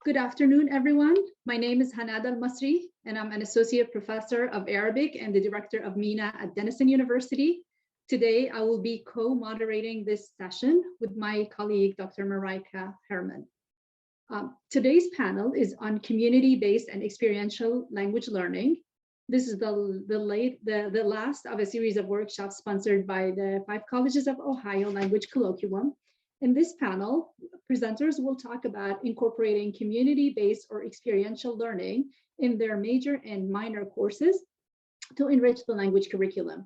Good afternoon, everyone. My name is Hanada Al-Masri, and I'm an associate professor of Arabic and the director of MENA at Denison University. Today, I will be co-moderating this session with my colleague, Dr. Mareike Herrmann. Today's panel is on community-based and experiential language learning. This is the last of a series of workshops sponsored by the 5 Colleges of Ohio Language Colloquium. In this panel, presenters will talk about incorporating community-based or experiential learning in their major and minor courses to enrich the language curriculum.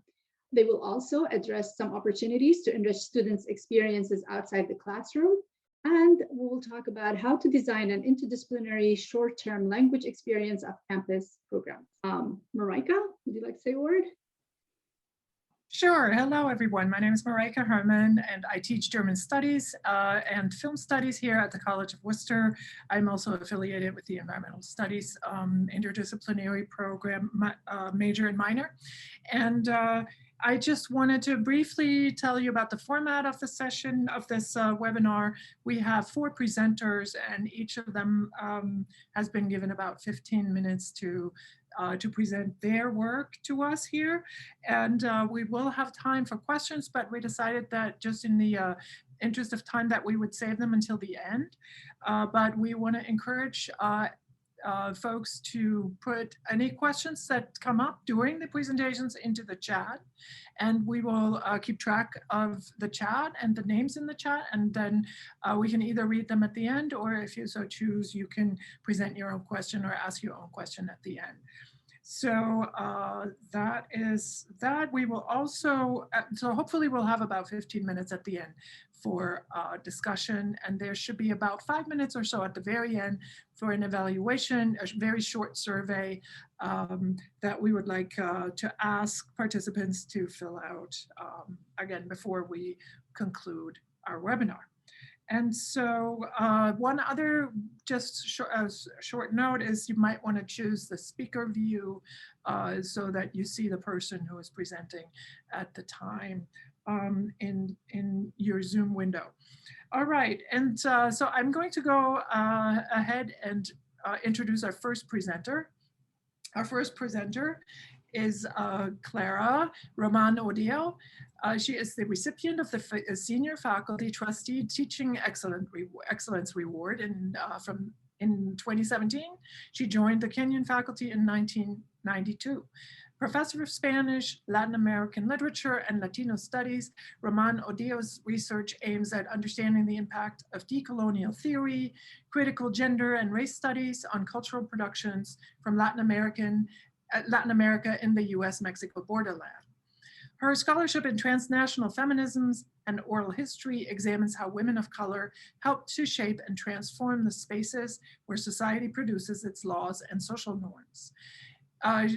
They will also address some opportunities to enrich students' experiences outside the classroom, and we will talk about how to design an interdisciplinary short-term language experience of campus programs. Mareike, would you like to say a word? Sure. Hello, everyone. My name is Mareike Herrmann, and I teach German Studies and Film Studies here at the College of Wooster. I'm also affiliated with the Environmental Studies interdisciplinary program, major and minor. And I just wanted to briefly tell you about the format of the session of this webinar. We have 4 presenters, and each of them has been given about 15 minutes to present their work to us here. And we will have time for questions, but we decided that just in the interest of time that we would save them until the end. But we want to encourage folks to put any questions that come up during the presentations into the chat, and we will keep track of the chat and the names in the chat, and then we can either read them at the end, or if you so choose, you can present your own question or ask your own question at the end. So that is that. We will also, so hopefully we'll have about 15 minutes at the end for discussion, and there should be about 5 minutes or so at the very end for an evaluation, a very short survey that we would like to ask participants to fill out, again, before we conclude our webinar. And so one other just short note is you might want to choose the speaker view so that you see the person who is presenting at the time in your Zoom window. All right, and so I'm going to go ahead and introduce our first presenter. Our first presenter is Clara Román-Odio. She is the recipient of the Senior Faculty Trustee Teaching Excellence Reward in 2017. She joined the Kenyon faculty in 1992. Professor of Spanish, Latin American literature, and Latino studies, Román-Odio's research aims at understanding the impact of decolonial theory, critical gender and race studies on cultural productions from Latin America in the US-Mexico borderland. Her scholarship in transnational feminisms and oral history examines how women of color help to shape and transform the spaces where society produces its laws and social norms.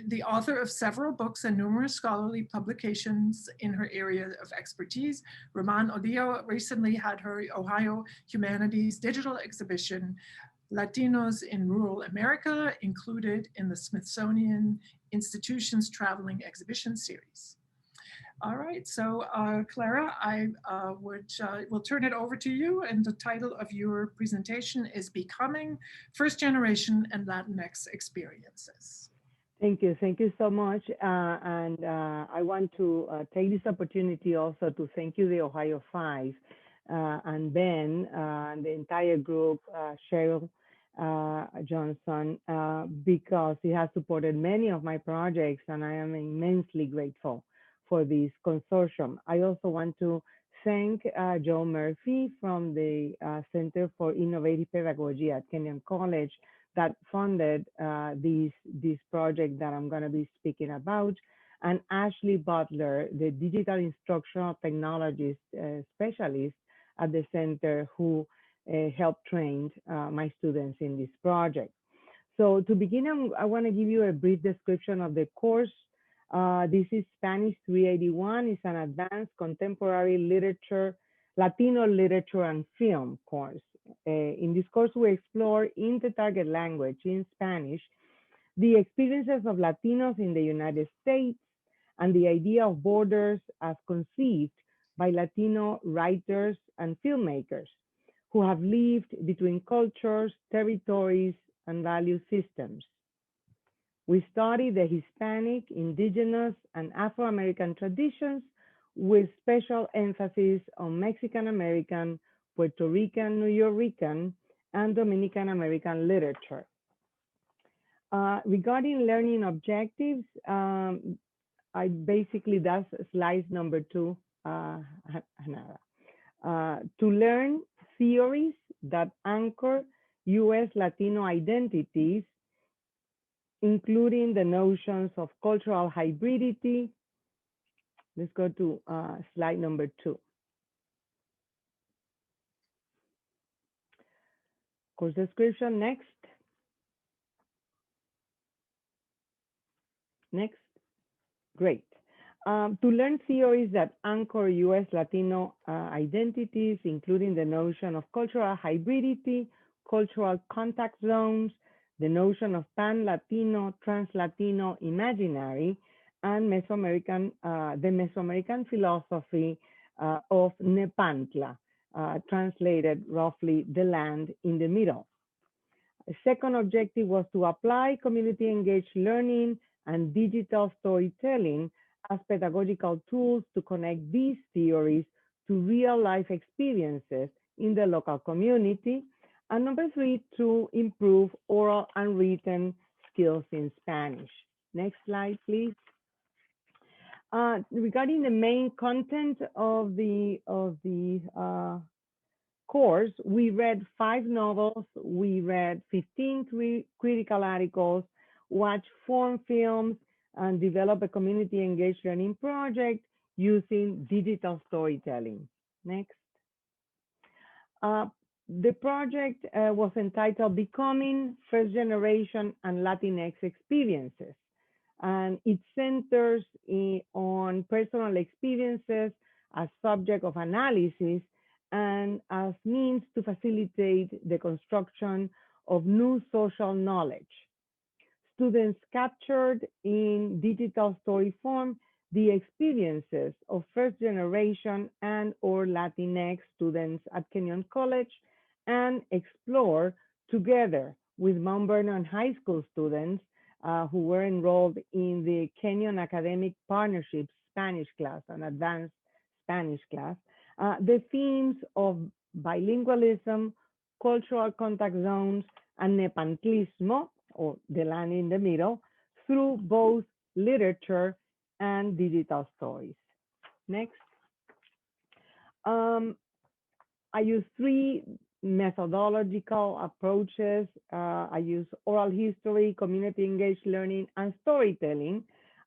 The author of several books and numerous scholarly publications in her area of expertise, Román-Odio recently had her Ohio Humanities digital exhibition, Latinos in Rural America, included in the Smithsonian Institution's Traveling Exhibition Series. All right, so Clara, I will turn it over to you, and the title of your presentation is Becoming First Generation and Latinx Experiences. Thank you so much. I want to take this opportunity also to thank you, the Ohio 5, and Ben, and the entire group, Cheryl Johnson, because he has supported many of my projects, and I am immensely grateful for this consortium. I also want to thank Joe Murphy from the Center for Innovative Pedagogy at Kenyon College that funded this project that I'm going to be speaking about, and Ashley Butler, the digital instructional technologist specialist at the center, who helped train my students in this project. So to begin, I want to give you a brief description of the course. This is Spanish 381. It's an advanced contemporary literature, Latino literature and film course. In this course, we explore in the target language, in Spanish, the experiences of Latinos in the United States and the idea of borders as conceived by Latino writers and filmmakers who have lived between cultures, territories, and value systems. We study the Hispanic, Indigenous, and Afro-American traditions with special emphasis on Mexican-American, Puerto Rican, New Yorican, and Dominican-American literature. Regarding learning objectives, that's slide number 2, Hanada. To learn theories that anchor U.S. Latino identities, including the notions of cultural hybridity. Let's go to slide number 2. Course description, next. Next, great. To learn theories that anchor U.S. Latino identities, including the notion of cultural hybridity, cultural contact zones, the notion of pan-Latino, trans-Latino imaginary, and Mesoamerican, the Mesoamerican philosophy of Nepantla, translated roughly the land in the middle. A second objective was to apply community-engaged learning and digital storytelling as pedagogical tools to connect these theories to real-life experiences in the local community. And number 3, to improve oral and written skills in Spanish. Next slide, please. Regarding the main content of the course, we read 5 novels, we read 15 critical articles, watched foreign films, and developed a community engaged learning project using digital storytelling. Next. The project was entitled Becoming First Generation and Latinx Experiences, and it centers on personal experiences as subject of analysis and as means to facilitate the construction of new social knowledge. Students captured in digital story form the experiences of first generation and or Latinx students at Kenyon College and explore together with Mount Vernon High School students who were enrolled in the Kenyon Academic Partnership Spanish class, an advanced Spanish class, the themes of bilingualism, cultural contact zones, and Nepantlismo, or the land in the middle, through both literature and digital stories. Next. I use 3 methodological approaches. I use oral history, community engaged learning, and storytelling.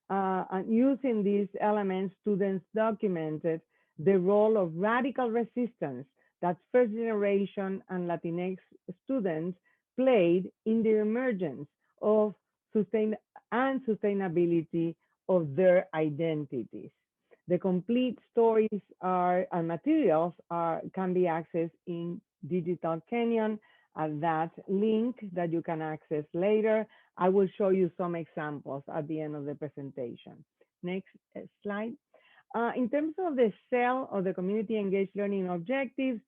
And using these elements, students documented the role of radical resistance that first generation and Latinx students played in the emergence of sustainability of their identities. The complete stories and materials can be accessed in Digital Kenyon at that link that you can access later. I will show you some examples at the end of the presentation. Next slide. In terms of the CEL, or the Community Engaged Learning Objectives,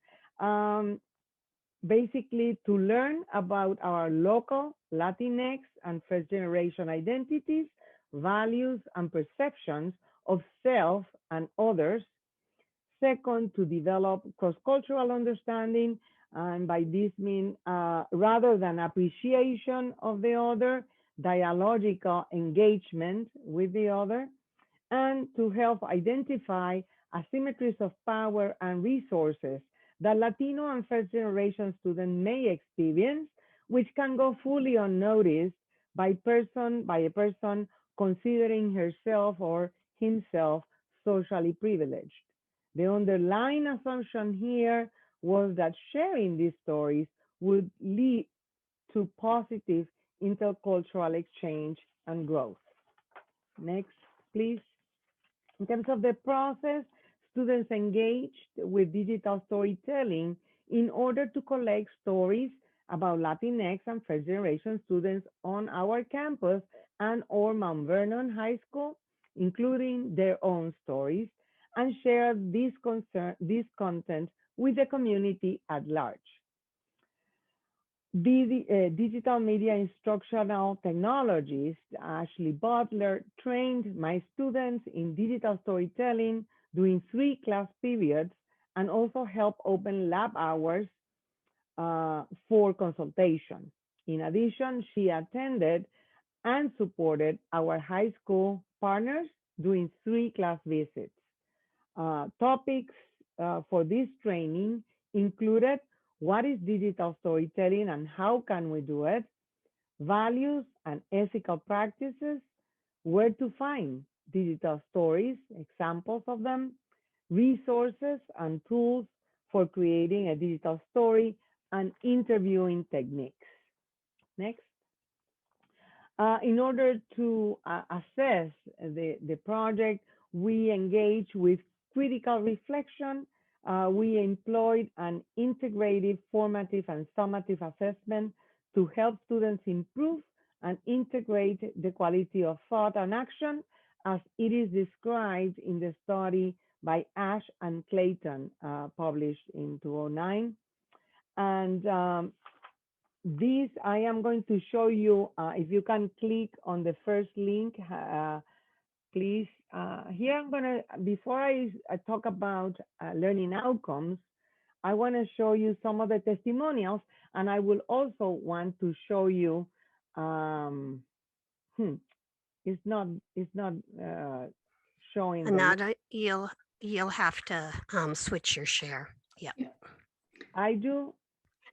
basically to learn about our local Latinx and first generation identities, values, and perceptions of self and others. Second, to develop cross-cultural understanding, and by this mean rather than appreciation of the other, dialogical engagement with the other, and to help identify asymmetries of power and resources that Latino and first generation students may experience, which can go fully unnoticed by a person considering herself or himself socially privileged. The underlying assumption here was that sharing these stories would lead to positive intercultural exchange and growth. Next, please. In terms of the process, students engaged with digital storytelling in order to collect stories about Latinx and first generation students on our campus and or Mount Vernon High School, including their own stories, and share this content with the community at large. Digital media instructional technologist Ashley Butler trained my students in digital storytelling during 3 class periods and also helped open lab hours for consultation. In addition, she attended and supported our high school partners during 3 class visits. Topics for this training included what is digital storytelling and how can we do it, values and ethical practices, where to find digital stories, examples of them, resources and tools for creating a digital story, and interviewing techniques. Next. In order to assess the project, we engage with critical reflection. We employed an integrative, formative, and summative assessment to help students improve and integrate the quality of thought and action as it is described in the study by Ash and Clayton, published in 2009. And this, I am going to show you, if you can click on the first link, please. Here I'm gonna, before I talk about learning outcomes, I wanna show you some of the testimonials, and I will also want to show you, it's not showing. Hanada, you'll have to switch your share. Yeah. I do?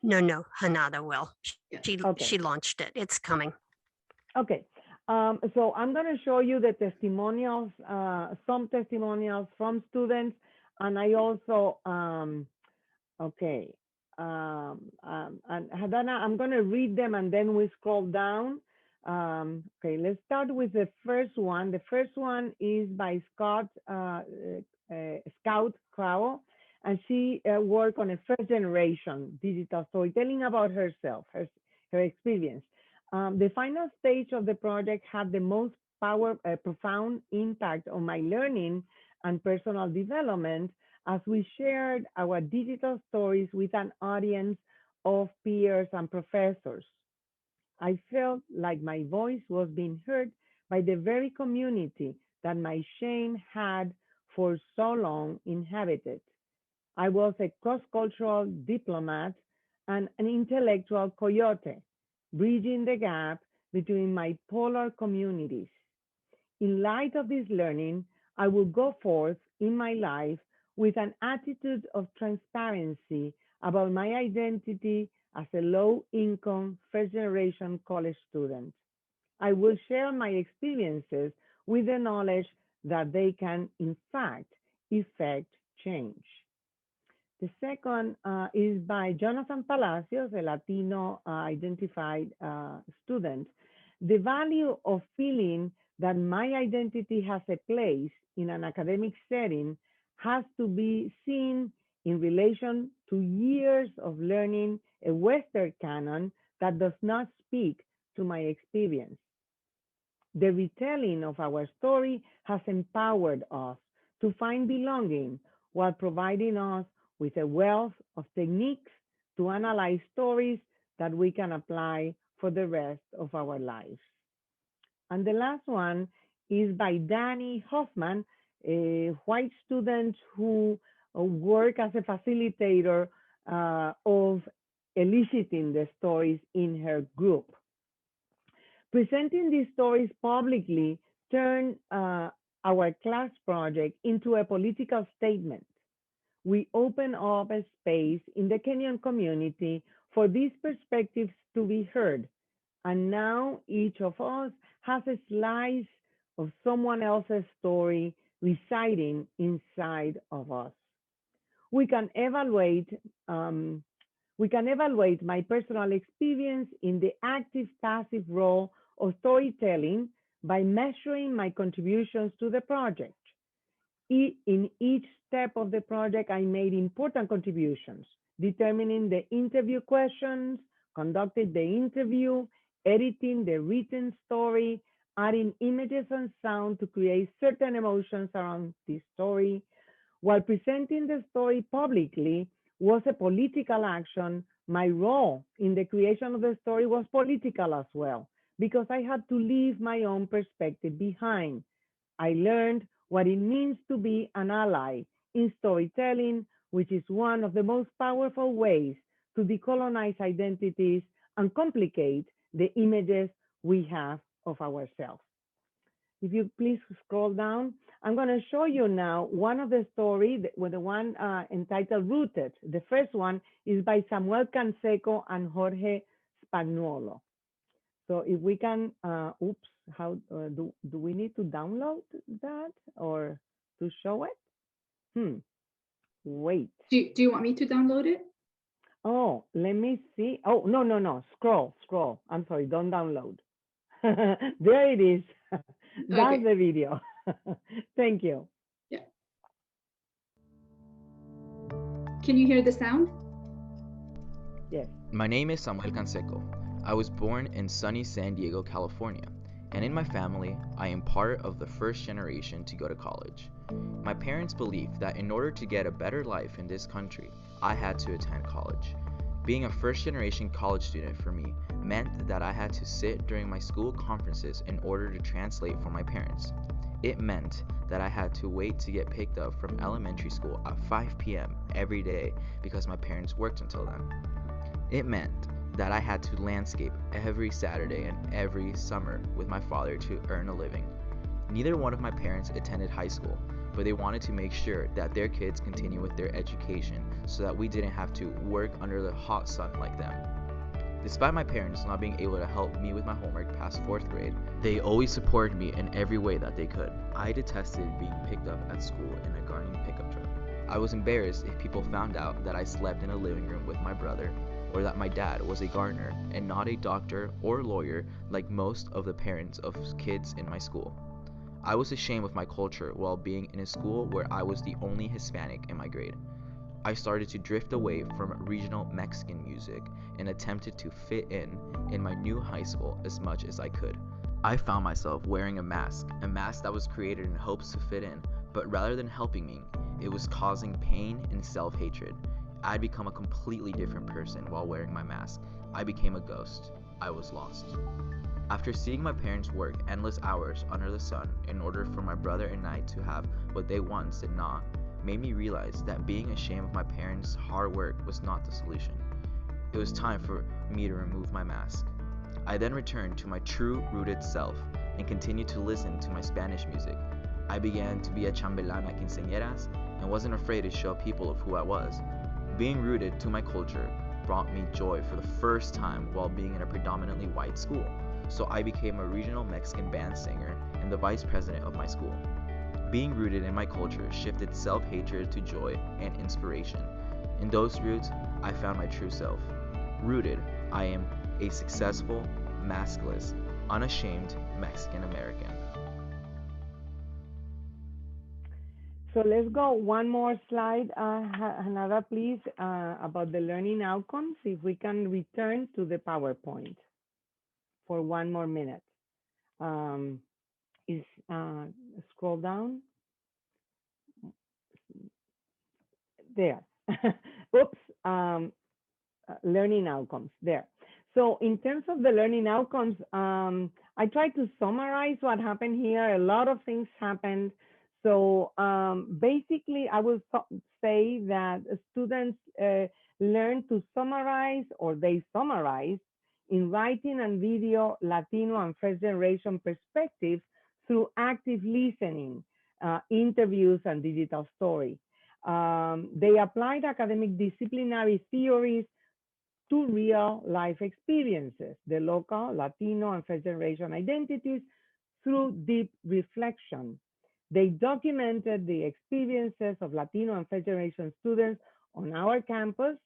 No, Hanada will. Okay. She launched it. It's coming. Okay. So I'm going to show you the testimonials, some testimonials from students, and I also, okay, and Hadana, I'm going to read them and then we scroll down. Okay, let's start with the first one. The first one is by Scout Crowell, and she worked on a first generation digital storytelling about herself, her experience. The final stage of the project had the most profound impact on my learning and personal development as we shared our digital stories with an audience of peers and professors. I felt like my voice was being heard by the very community that my shame had for so long inhabited. I was a cross-cultural diplomat and an intellectual coyote, bridging the gap between my polar communities. In light of this learning, I will go forth in my life with an attitude of transparency about my identity as a low-income, first-generation college student. I will share my experiences with the knowledge that they can, in fact, effect change. The second is by Jonathan Palacios, a Latino identified student. The value of feeling that my identity has a place in an academic setting has to be seen in relation to years of learning a Western canon that does not speak to my experience. The retelling of our story has empowered us to find belonging while providing us with a wealth of techniques to analyze stories that we can apply for the rest of our lives. And the last one is by Danny Hoffman, a white student who worked as a facilitator of eliciting the stories in her group. Presenting these stories publicly turned our class project into a political statement. We open up a space in the Kenyon community for these perspectives to be heard. And now each of us has a slice of someone else's story residing inside of us. We can evaluate my personal experience in the active-passive role of storytelling by measuring my contributions to the project. In each step of the project, I made important contributions, determining the interview questions, conducted the interview, editing the written story, adding images and sound to create certain emotions around the story, while presenting the story publicly was a political action My role in the creation of the story was political as well, because I had to leave my own perspective behind. I learned what it means to be an ally in storytelling, which is one of the most powerful ways to decolonize identities and complicate the images we have of ourselves. If you please scroll down, I'm going to show you now one of the stories, with the one entitled Rooted. The first one is by Samuel Canseco and Jorge Spagnuolo. So if we can, oops, how do we need to download that or to show it? Wait. Do you want me to download it? Oh, let me see. Oh, no. Scroll. I'm sorry, don't download. There it is. That's Okay. the video. Thank you. Yeah. Can you hear the sound? Yes. My name is Samuel Canseco. I was born in sunny San Diego, California, and in my family, I am part of the first generation to go to college. My parents believed that in order to get a better life in this country, I had to attend college. Being a first-generation college student for me meant that I had to sit during my school conferences in order to translate for my parents. It meant that I had to wait to get picked up from elementary school at 5 p.m. every day because my parents worked until then. It meant that I had to landscape every Saturday and every summer with my father to earn a living. Neither one of my parents attended high school, but they wanted to make sure that their kids continue with their education so that we didn't have to work under the hot sun like them. Despite my parents not being able to help me with my homework past 4th grade, they always supported me in every way that they could. I detested being picked up at school in a gardening pickup truck. I was embarrassed if people found out that I slept in a living room with my brother, or that my dad was a gardener and not a doctor or lawyer like most of the parents of kids in my school. I was ashamed of my culture while being in a school where I was the only Hispanic in my grade. I started to drift away from regional Mexican music and attempted to fit in my new high school as much as I could. I found myself wearing a mask that was created in hopes to fit in, but rather than helping me, it was causing pain and self-hatred. I'd become a completely different person while wearing my mask. I became a ghost. I was lost. After seeing my parents work endless hours under the sun in order for my brother and I to have what they once did not, made me realize that being ashamed of my parents' hard work was not the solution. It was time for me to remove my mask. I then returned to my true rooted self and continued to listen to my Spanish music. I began to be a chambelán at quinceañeras and wasn't afraid to show people of who I was. Being rooted to my culture brought me joy for the first time while being in a predominantly white school. So I became a regional Mexican band singer and the vice president of my school. Being rooted in my culture shifted self-hatred to joy and inspiration. In those roots, I found my true self. Rooted, I am a successful, maskless, unashamed Mexican American. So let's go one more slide, Hanada, please, about the learning outcomes. If we can return to the PowerPoint for one more minute. Scroll down. There. Oops. Learning outcomes. There. So in terms of the learning outcomes, I tried to summarize what happened here. A lot of things happened. So basically, I will say that students learn to summarize, or they summarize in writing and video Latino and first generation perspectives through active listening, interviews, and digital story. They applied academic disciplinary theories to real life experiences, the local, Latino, and first generation identities through deep reflection. They documented the experiences of Latino and first generation students on our campus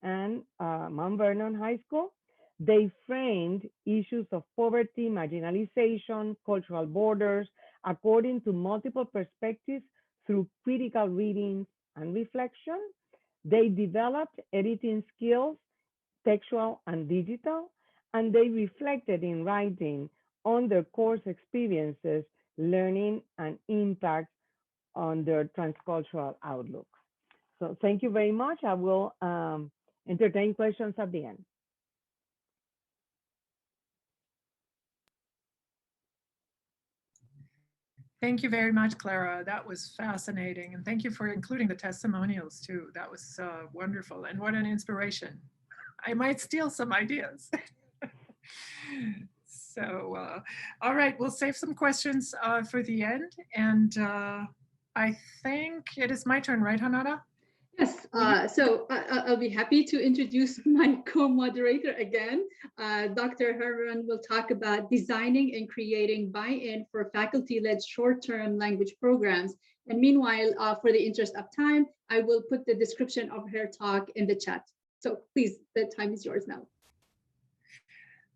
and Mount Vernon High School. They framed issues of poverty, marginalization, cultural borders, according to multiple perspectives through critical reading and reflection. They developed editing skills, textual and digital, and they reflected in writing on their course experiences, learning, and impact on their transcultural outlook. So thank you very much. I will entertain questions at the end. Thank you very much, Clara. That was fascinating. And thank you for including the testimonials too. That was wonderful. And what an inspiration. I might steal some ideas. So, all right, we'll save some questions for the end. And I think it is my turn, right, Hanada? Yes, so I'll be happy to introduce my co-moderator again. Dr. Herrmann will talk about designing and creating buy-in for faculty-led short-term language programs. And meanwhile, for the interest of time, I will put the description of her talk in the chat. So please, the time is yours now.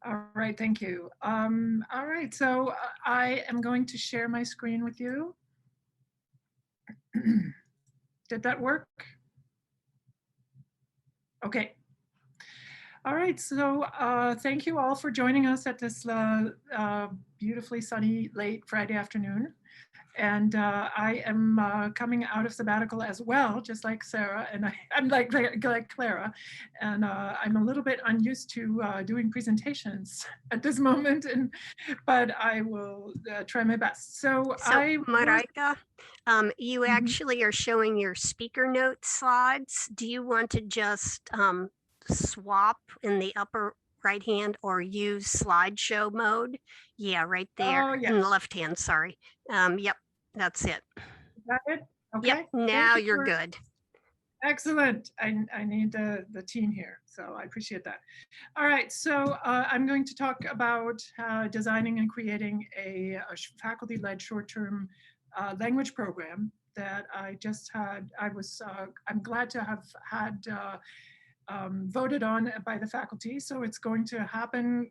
All right, thank you. All right, so I am going to share my screen with you. Did that work? Okay. All right, so thank you all for joining us at this beautifully sunny late Friday afternoon. And I am coming out of sabbatical as well, just like Sarah, and I'm like Clara, and I'm a little bit unused to doing presentations at this moment, but I will try my best. So Mareike, you actually are showing your speaker note slides. Do you want to just swap in the upper right hand or use slideshow mode? Yeah, right there. yes. In the left hand, sorry. Yep, that's it. Is that it? Okay. Yep, now you're good. Excellent. I need the team here, so I appreciate that. All right, so I'm going to talk about designing and creating a faculty-led short-term language program that I just had. I'm glad to have had voted on by the faculty, so it's going to happen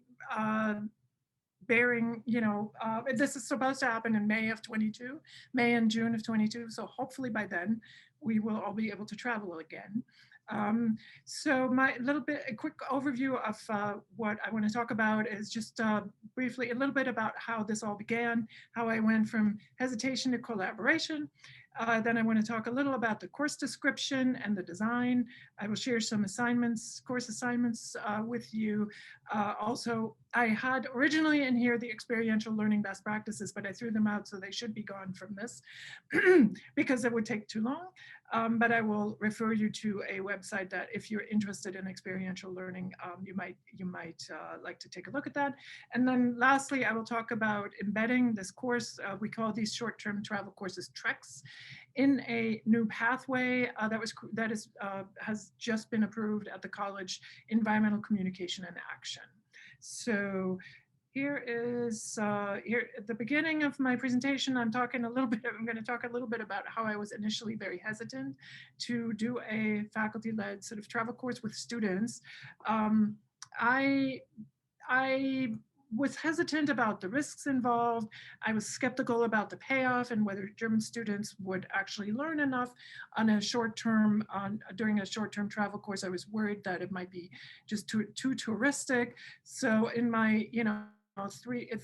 bearing, this is supposed to happen in May and June of 22. So hopefully by then we will all be able to travel again. So a quick overview of what I want to talk about is just briefly a little bit about how this all began, how I went from hesitation to collaboration. Then I want to talk a little about the course description and the design. I will share some course assignments with you. Also, I had originally in here the experiential learning best practices, but I threw them out, so they should be gone from this because it would take too long. But I will refer you to a website that if you're interested in experiential learning, you might like to take a look at that. And then lastly, I will talk about embedding this course. We call these short-term travel courses TRECs in a new pathway that has just been approved at the college, Environmental Communication and Action. So here is here at the beginning of my presentation. I'm going to talk a little bit about how I was initially very hesitant to do a faculty-led sort of travel course with students. I was hesitant about the risks involved. I was skeptical about the payoff and whether German students would actually learn enough on a short-term, during a short-term travel course. I was worried that it might be just too touristic. So in my,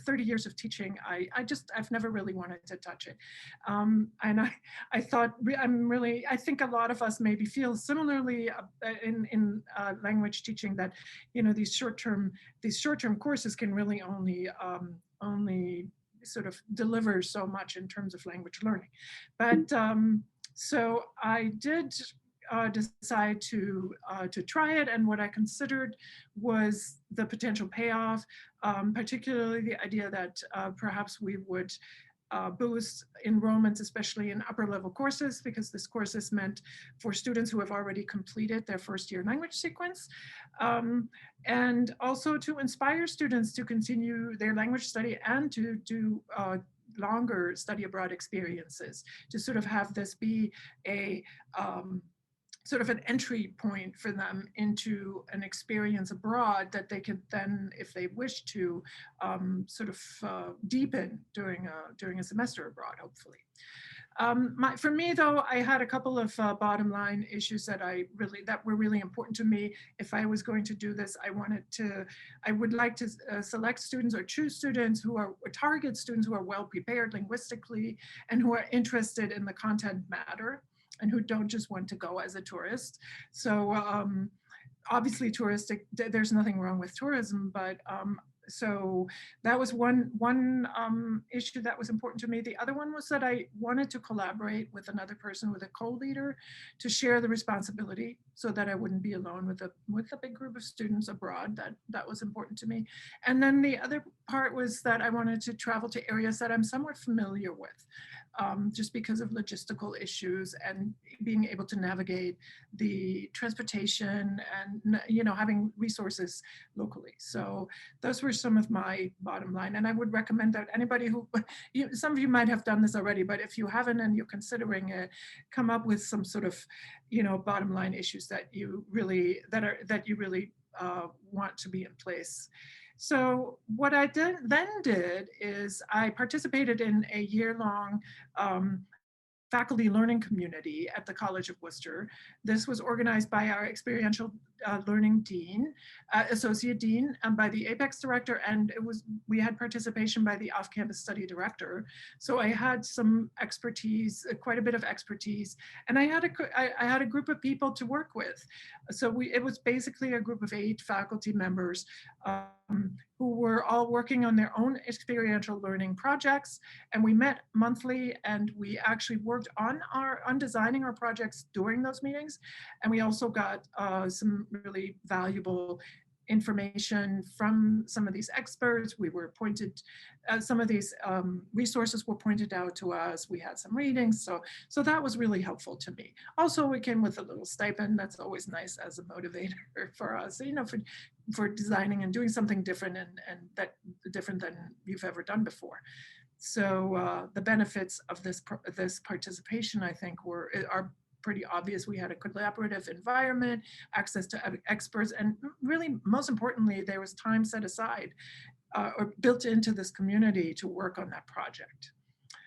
30 years of teaching, I've never really wanted to touch it. And I thought, I think a lot of us maybe feel similarly in language teaching that, these short-term courses can really only sort of deliver so much in terms of language learning. But so I did decide to try it, and what I considered was the potential payoff, particularly the idea that perhaps we would boost enrollments, especially in upper level courses, because this course is meant for students who have already completed their first year language sequence, and also to inspire students to continue their language study and to do longer study abroad experiences, to sort of have this be a sort of an entry point for them into an experience abroad that they could then, if they wish to, sort of deepen during a semester abroad, hopefully. For me, though, I had a couple of bottom line issues that were really important to me. If I was going to do this, I would like to select students or choose students or target students who are well prepared linguistically and who are interested in the content matter, and who don't just want to go as a tourist. So obviously touristic, there's nothing wrong with tourism, but so that was one issue that was important to me. The other one was that I wanted to collaborate with another person, with a co-leader, to share the responsibility so that I wouldn't be alone with a big group of students abroad. That was important to me. And then the other part was that I wanted to travel to areas that I'm somewhat familiar with, just because of logistical issues and being able to navigate the transportation and, you know, having resources locally. So those were some of my bottom line. And I would recommend that anybody who, some of you might have done this already, but if you haven't and you're considering it, come up with some sort of, you know, bottom line issues that you really, that you really want to be in place. So what I then did is I participated in a year-long faculty learning community at the College of Wooster. This was organized by our experiential learning dean, associate dean, and by the Apex director, and we had participation by the off-campus study director. So I had some expertise, quite a bit of expertise, and I had a group of people to work with. So it was basically a group of 8 faculty members who were all working on their own experiential learning projects, and we met monthly, and we actually worked on designing our projects during those meetings. And we also got some really valuable information from some of these experts. We were pointed, some of these resources were pointed out to us. We had some readings, so that was really helpful to me. Also, we came with a little stipend. That's always nice as a motivator for us, you know, for designing and doing something different and that different than you've ever done before. So the benefits of this participation, I think, are pretty obvious. We had a collaborative environment, access to experts, and really, most importantly, there was time set aside or built into this community to work on that project.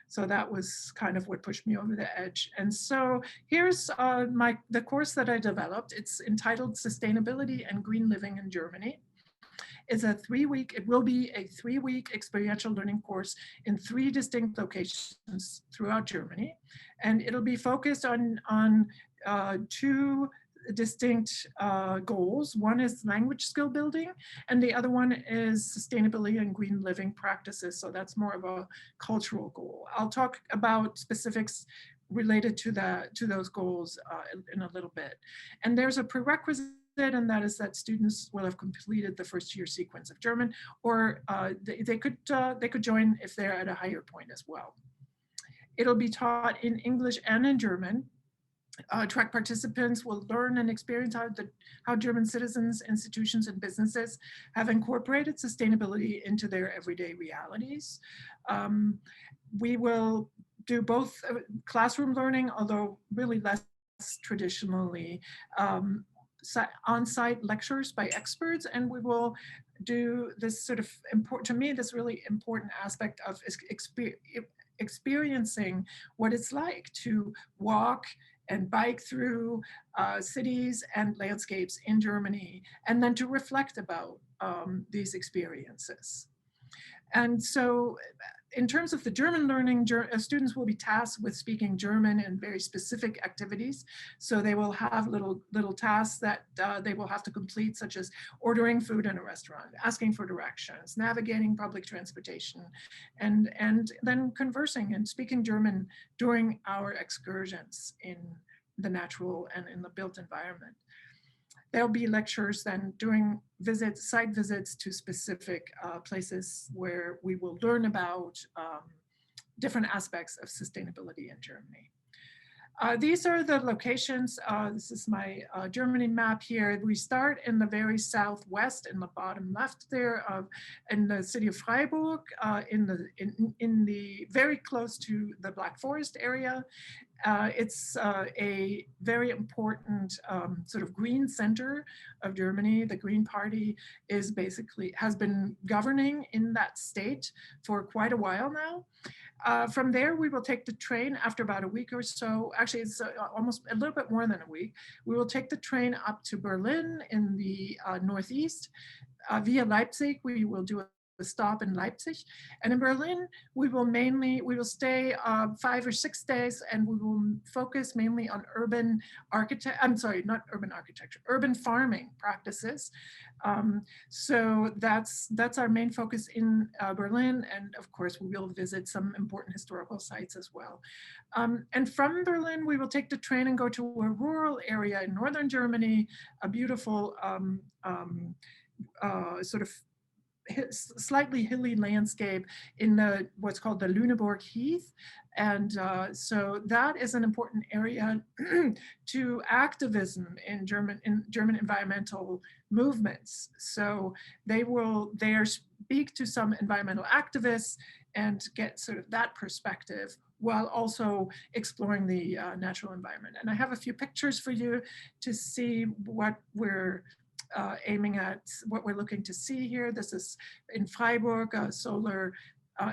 So that was kind of what pushed me over the edge. And so here's the course that I developed. It's entitled Sustainability and Green Living in Germany. It's it will be a 3-week experiential learning course in 3 distinct locations throughout Germany. And it'll be focused on 2 distinct goals. One is language skill building, and the other one is sustainability and green living practices. So that's more of a cultural goal. I'll talk about specifics related to those goals in a little bit. And there's a prerequisite, and that is that students will have completed the first-year sequence of German, or they could join if they're at a higher point as well. It'll be taught in English and in German. Track participants will learn and experience how German citizens, institutions, and businesses have incorporated sustainability into their everyday realities. We will do both classroom learning, although really less traditionally, on-site lectures by experts, and we will do this sort of important, to me, this really important aspect of experiencing what it's like to walk and bike through cities and landscapes in Germany, and then to reflect about these experiences. And so in terms of the German learning, students will be tasked with speaking German in very specific activities. So they will have little tasks that they will have to complete, such as ordering food in a restaurant, asking for directions, navigating public transportation, and then conversing and speaking German during our excursions in the natural and in the built environment. There'll be lectures then doing site visits to specific places where we will learn about different aspects of sustainability in Germany. These are the locations. This is my Germany map here. We start in the very southwest, in the bottom left there, in the city of Freiburg, in the very close to the Black Forest area. It's a very important sort of green center of Germany. The Green Party has been governing in that state for quite a while now. From there, we will take the train after about a week or so. Actually, it's almost a little bit more than a week. We will take the train up to Berlin in the northeast. Via Leipzig, we will do stop in Leipzig. And in Berlin, we will stay 5 or 6 days, and we will focus mainly on urban farming practices. So that's our main focus in Berlin. And of course, we will visit some important historical sites as well. And from Berlin, we will take the train and go to a rural area in northern Germany, a beautiful sort of slightly hilly landscape in what's called the Lüneburg Heath. And so that is an important area to activism in German environmental movements. So they speak to some environmental activists and get sort of that perspective while also exploring the natural environment. And I have a few pictures for you to see what we're aiming at, what we're looking to see here. This is in Freiburg, a solar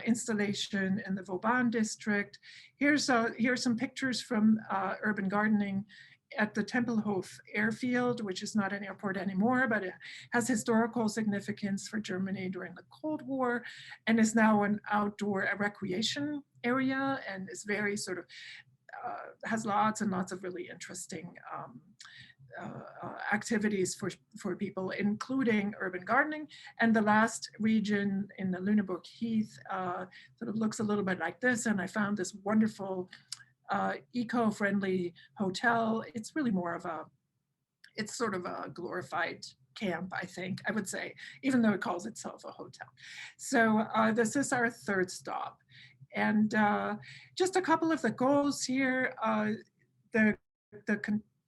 installation in the Vauban district. Here's some pictures from urban gardening at the Tempelhof airfield, which is not an airport anymore, but it has historical significance for Germany during the Cold War, and is now an outdoor recreation area, and is very sort of, has lots and lots of really interesting activities for people, including urban gardening. And the last region in the Lüneburg Heath sort of looks a little bit like this. And I found this wonderful eco-friendly hotel. It's really more of it's sort of a glorified camp, I think, I would say, even though it calls itself a hotel. So this is our third stop. And just a couple of the goals here, the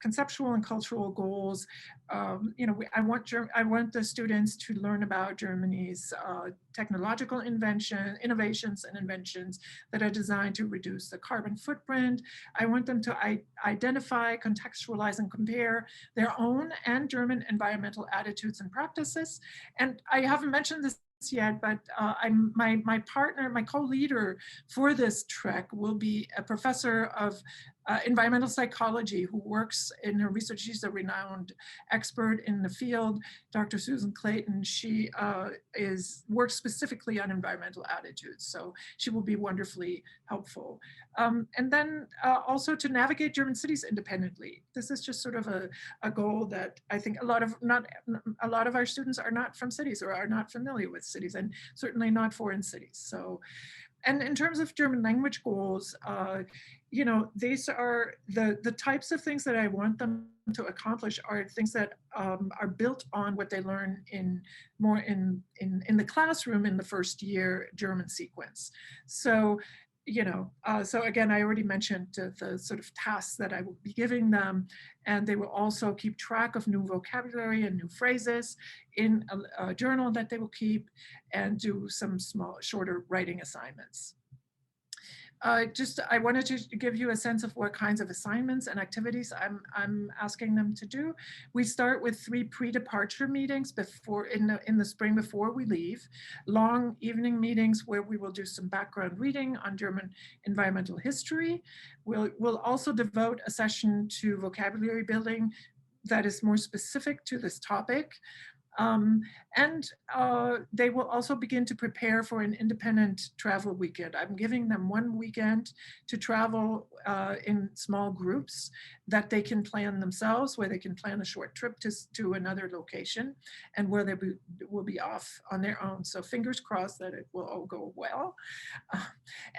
conceptual and cultural goals. I want the students to learn about Germany's technological innovations and inventions that are designed to reduce the carbon footprint. I want them to identify, contextualize, and compare their own and German environmental attitudes and practices. And I haven't mentioned this yet, but my partner, my co-leader for this trek will be a professor of environmental psychology who works in her research. She's a renowned expert in the field, Dr. Susan Clayton. She works specifically on environmental attitudes, so she will be wonderfully helpful. And then also to navigate German cities independently. This is just sort of a goal that I think a lot of our students are not from cities or are not familiar with cities, and certainly not foreign cities. So, and in terms of German language goals, these are the types of things that I want them to accomplish are things that are built on what they learn in the classroom in the first year German sequence. So, so again, I already mentioned the sort of tasks that I will be giving them, and they will also keep track of new vocabulary and new phrases in a journal that they will keep, and do some shorter writing assignments. I wanted to give you a sense of what kinds of assignments and activities I'm asking them to do. We start with 3 pre-departure meetings in the spring before we leave, long evening meetings where we will do some background reading on German environmental history. We'll also devote a session to vocabulary building that is more specific to this topic. And they will also begin to prepare for an independent travel weekend. I'm giving them 1 weekend to travel in small groups that they can plan themselves, where they can plan a short trip to another location, and where they will be off on their own. So fingers crossed that it will all go well.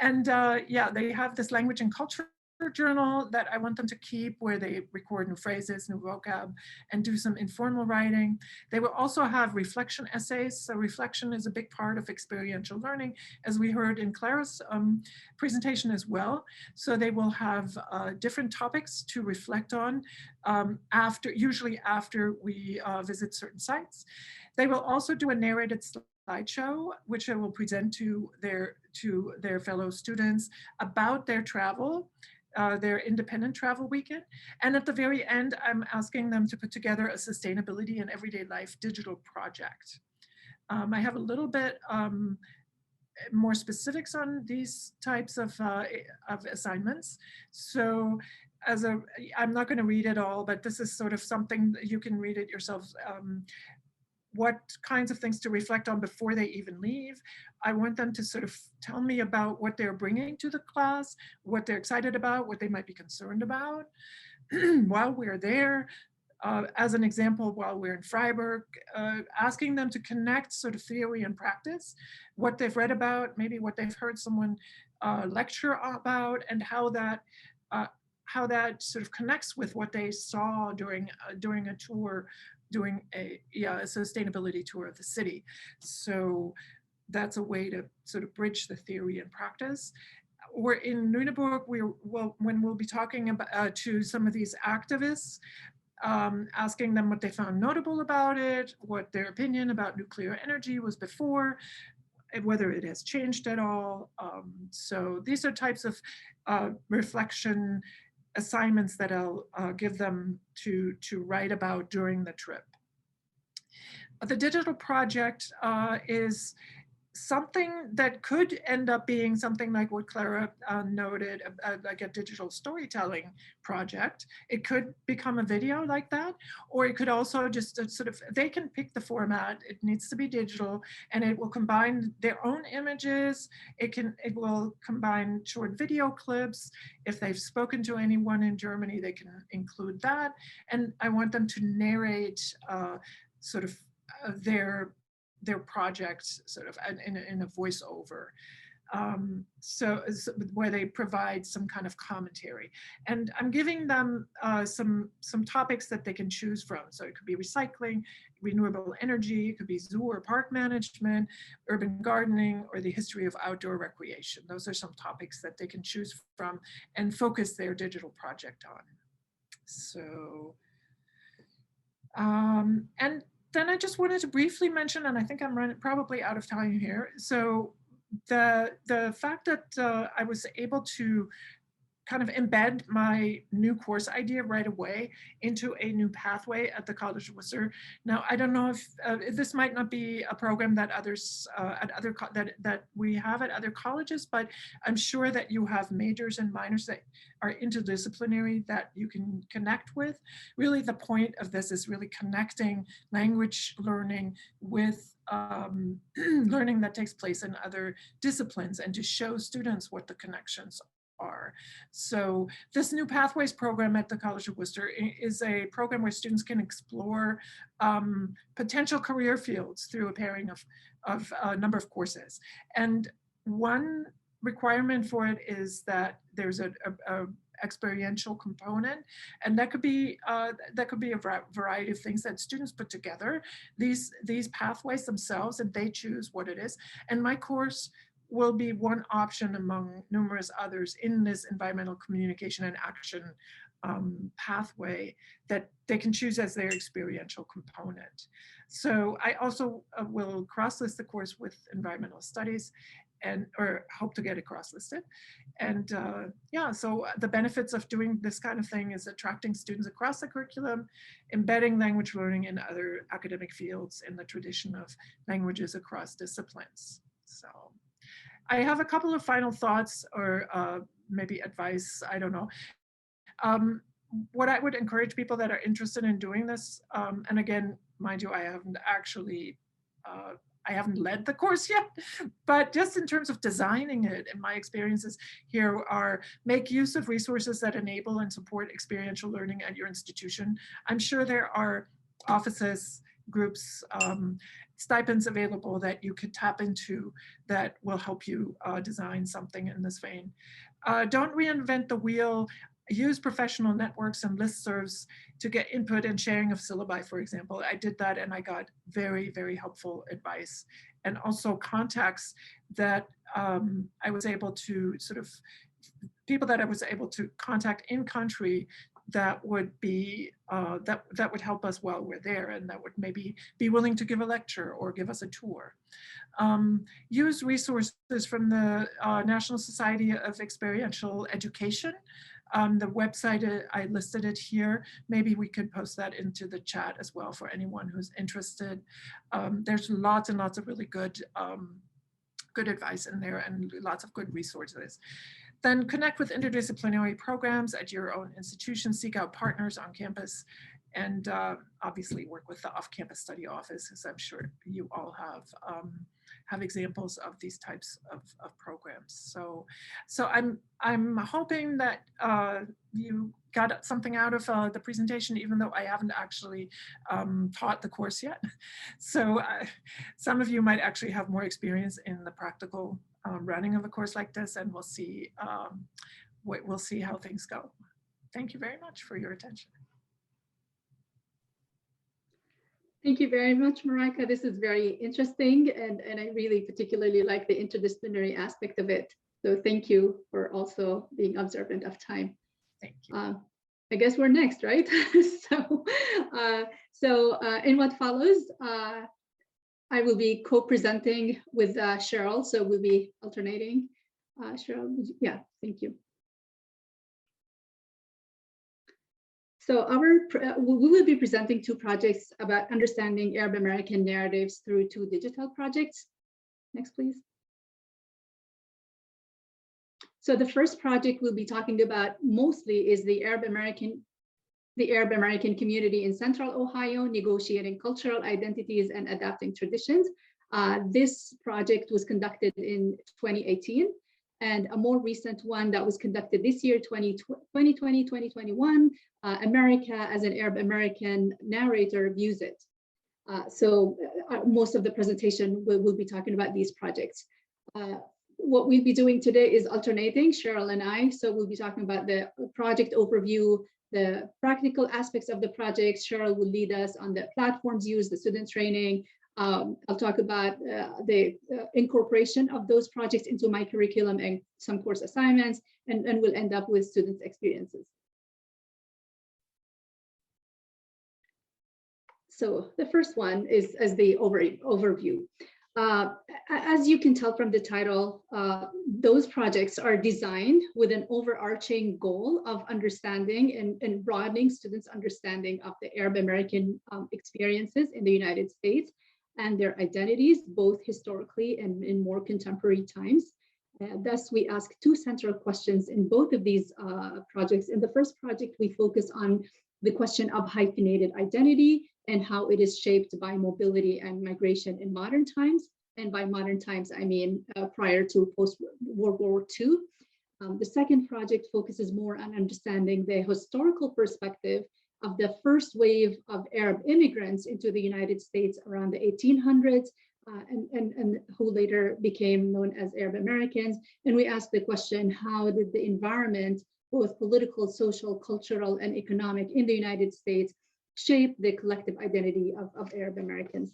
Yeah, they have this language and culture journal that I want them to keep, where they record new phrases, new vocab, and do some informal writing. They will also have reflection essays. So reflection is a big part of experiential learning, as we heard in Clara's presentation as well. So they will have different topics to reflect on usually after we visit certain sites. They will also do a narrated slideshow, which I will present to their fellow students about their travel, their independent travel weekend. And at the very end, I'm asking them to put together a sustainability and everyday life digital project. I have a little bit more specifics on these types of assignments. So I'm not going to read it all, but this is sort of something that you can read it yourself. what kinds of things to reflect on before they even leave. I want them to sort of tell me about what they're bringing to the class, what they're excited about, what they might be concerned about while we're there. As an example, while we're in Freiburg, asking them to connect sort of theory and practice, what they've read about, maybe what they've heard someone lecture about, and how that sort of connects with what they saw during a tour, doing a sustainability tour of the city. So that's a way to sort of bridge the theory and practice. We're in Lüneburg, when we'll be talking about to some of these activists, asking them what they found notable about it, what their opinion about nuclear energy was before, and whether it has changed at all. So these are types of reflection assignments that I'll give them to write about during the trip. The digital project is something that could end up being something like what Clara noted, like a digital storytelling project. It could become a video like that, or it could also just sort of, they can pick the format. It needs to be digital, and it will combine their own images. It will combine short video clips. If they've spoken to anyone in Germany, they can include that. And I want them to narrate sort of their projects sort of in a voiceover. So where they provide some kind of commentary. And I'm giving them some topics that they can choose from. So it could be recycling, renewable energy, it could be zoo or park management, urban gardening, or the history of outdoor recreation. Those are some topics that they can choose from and focus their digital project on. So, and then I just wanted to briefly mention, and I think I'm probably out of time here. So the fact that I was able to kind of embed my new course idea right away into a new pathway at the College of Wooster. Now, I don't know if this might not be a program that others that we have at other colleges, but I'm sure that you have majors and minors that are interdisciplinary that you can connect with. Really, the point of this is really connecting language learning with learning that takes place in other disciplines, and to show students what the connections are. So this new Pathways program at the College of Wooster is a program where students can explore potential career fields through a pairing of a number of courses. And one requirement for it is that there's a experiential component, and that could be a variety of things that students put together, these pathways themselves, and they choose what it is. And my course will be one option among numerous others in this environmental communication and action pathway that they can choose as their experiential component. So I also will cross-list the course with environmental studies, or hope to get it cross-listed. And yeah, so the benefits of doing this kind of thing is attracting students across the curriculum, embedding language learning in other academic fields in the tradition of languages across disciplines. So I have a couple of final thoughts, or maybe advice, I don't know. What I would encourage people that are interested in doing this, and again, mind you, I haven't led the course yet, but just in terms of designing it, and my experiences here are make use of resources that enable and support experiential learning at your institution. I'm sure there are offices, groups, stipends available that you could tap into that will help you design something in this vein. Don't reinvent the wheel. Use professional networks and listservs to get input and sharing of syllabi, for example. I did that and I got very, very helpful advice, and also contacts that I was able to people that I was able to contact in country that would be that would help us while we're there, and that would maybe be willing to give a lecture or give us a tour. Use resources from the National Society of Experiential Education. The website, I listed it here. Maybe we could post that into the chat as well for anyone who's interested. There's lots and lots of really good advice in there, and lots of good resources. Then connect with interdisciplinary programs at your own institution, seek out partners on campus, and obviously work with the off-campus study office, as I'm sure you all have examples of these types of programs. So I'm hoping that you got something out of the presentation, even though I haven't actually taught the course yet. So some of you might actually have more experience in the practical running of a course like this, and we'll see how things go. Thank you very much for your attention. Thank you very much, Mareike. This is very interesting, and I really particularly like the interdisciplinary aspect of it. So thank you for also being observant of time. Thank you. I guess we're next, right? So in what follows, I will be co-presenting with Cheryl, so we'll be alternating. Cheryl, yeah, thank you. So we will be presenting two projects about understanding Arab American narratives through two digital projects. Next, please. So the first project we'll be talking about mostly is the Arab American community in Central Ohio, negotiating cultural identities and adapting traditions. This project was conducted in 2018. And a more recent one that was conducted this year, 2020, 2021, America as an Arab American narrator views it. So most of the presentation will be talking about these projects. What we'll be doing today is alternating, Cheryl and I. So we'll be talking about the project overview, the practical aspects of the project. Cheryl will lead us on the platforms used, the student training. I'll talk about the incorporation of those projects into my curriculum and some course assignments, and we'll end up with students' experiences. So the first one is as the overview. As you can tell from the title, those projects are designed with an overarching goal of understanding and broadening students' understanding of the Arab American experiences in the United States and their identities, both historically and in more contemporary times. Thus, we ask two central questions in both of these projects. In the first project, we focus on the question of hyphenated identity and how it is shaped by mobility and migration in modern times. And by modern times, I mean prior to post-World War II. The second project focuses more on understanding the historical perspective of the first wave of Arab immigrants into the United States around the 1800s, and who later became known as Arab Americans. And we asked the question, how did the environment, both political, social, cultural, and economic in the United States shape the collective identity of Arab Americans?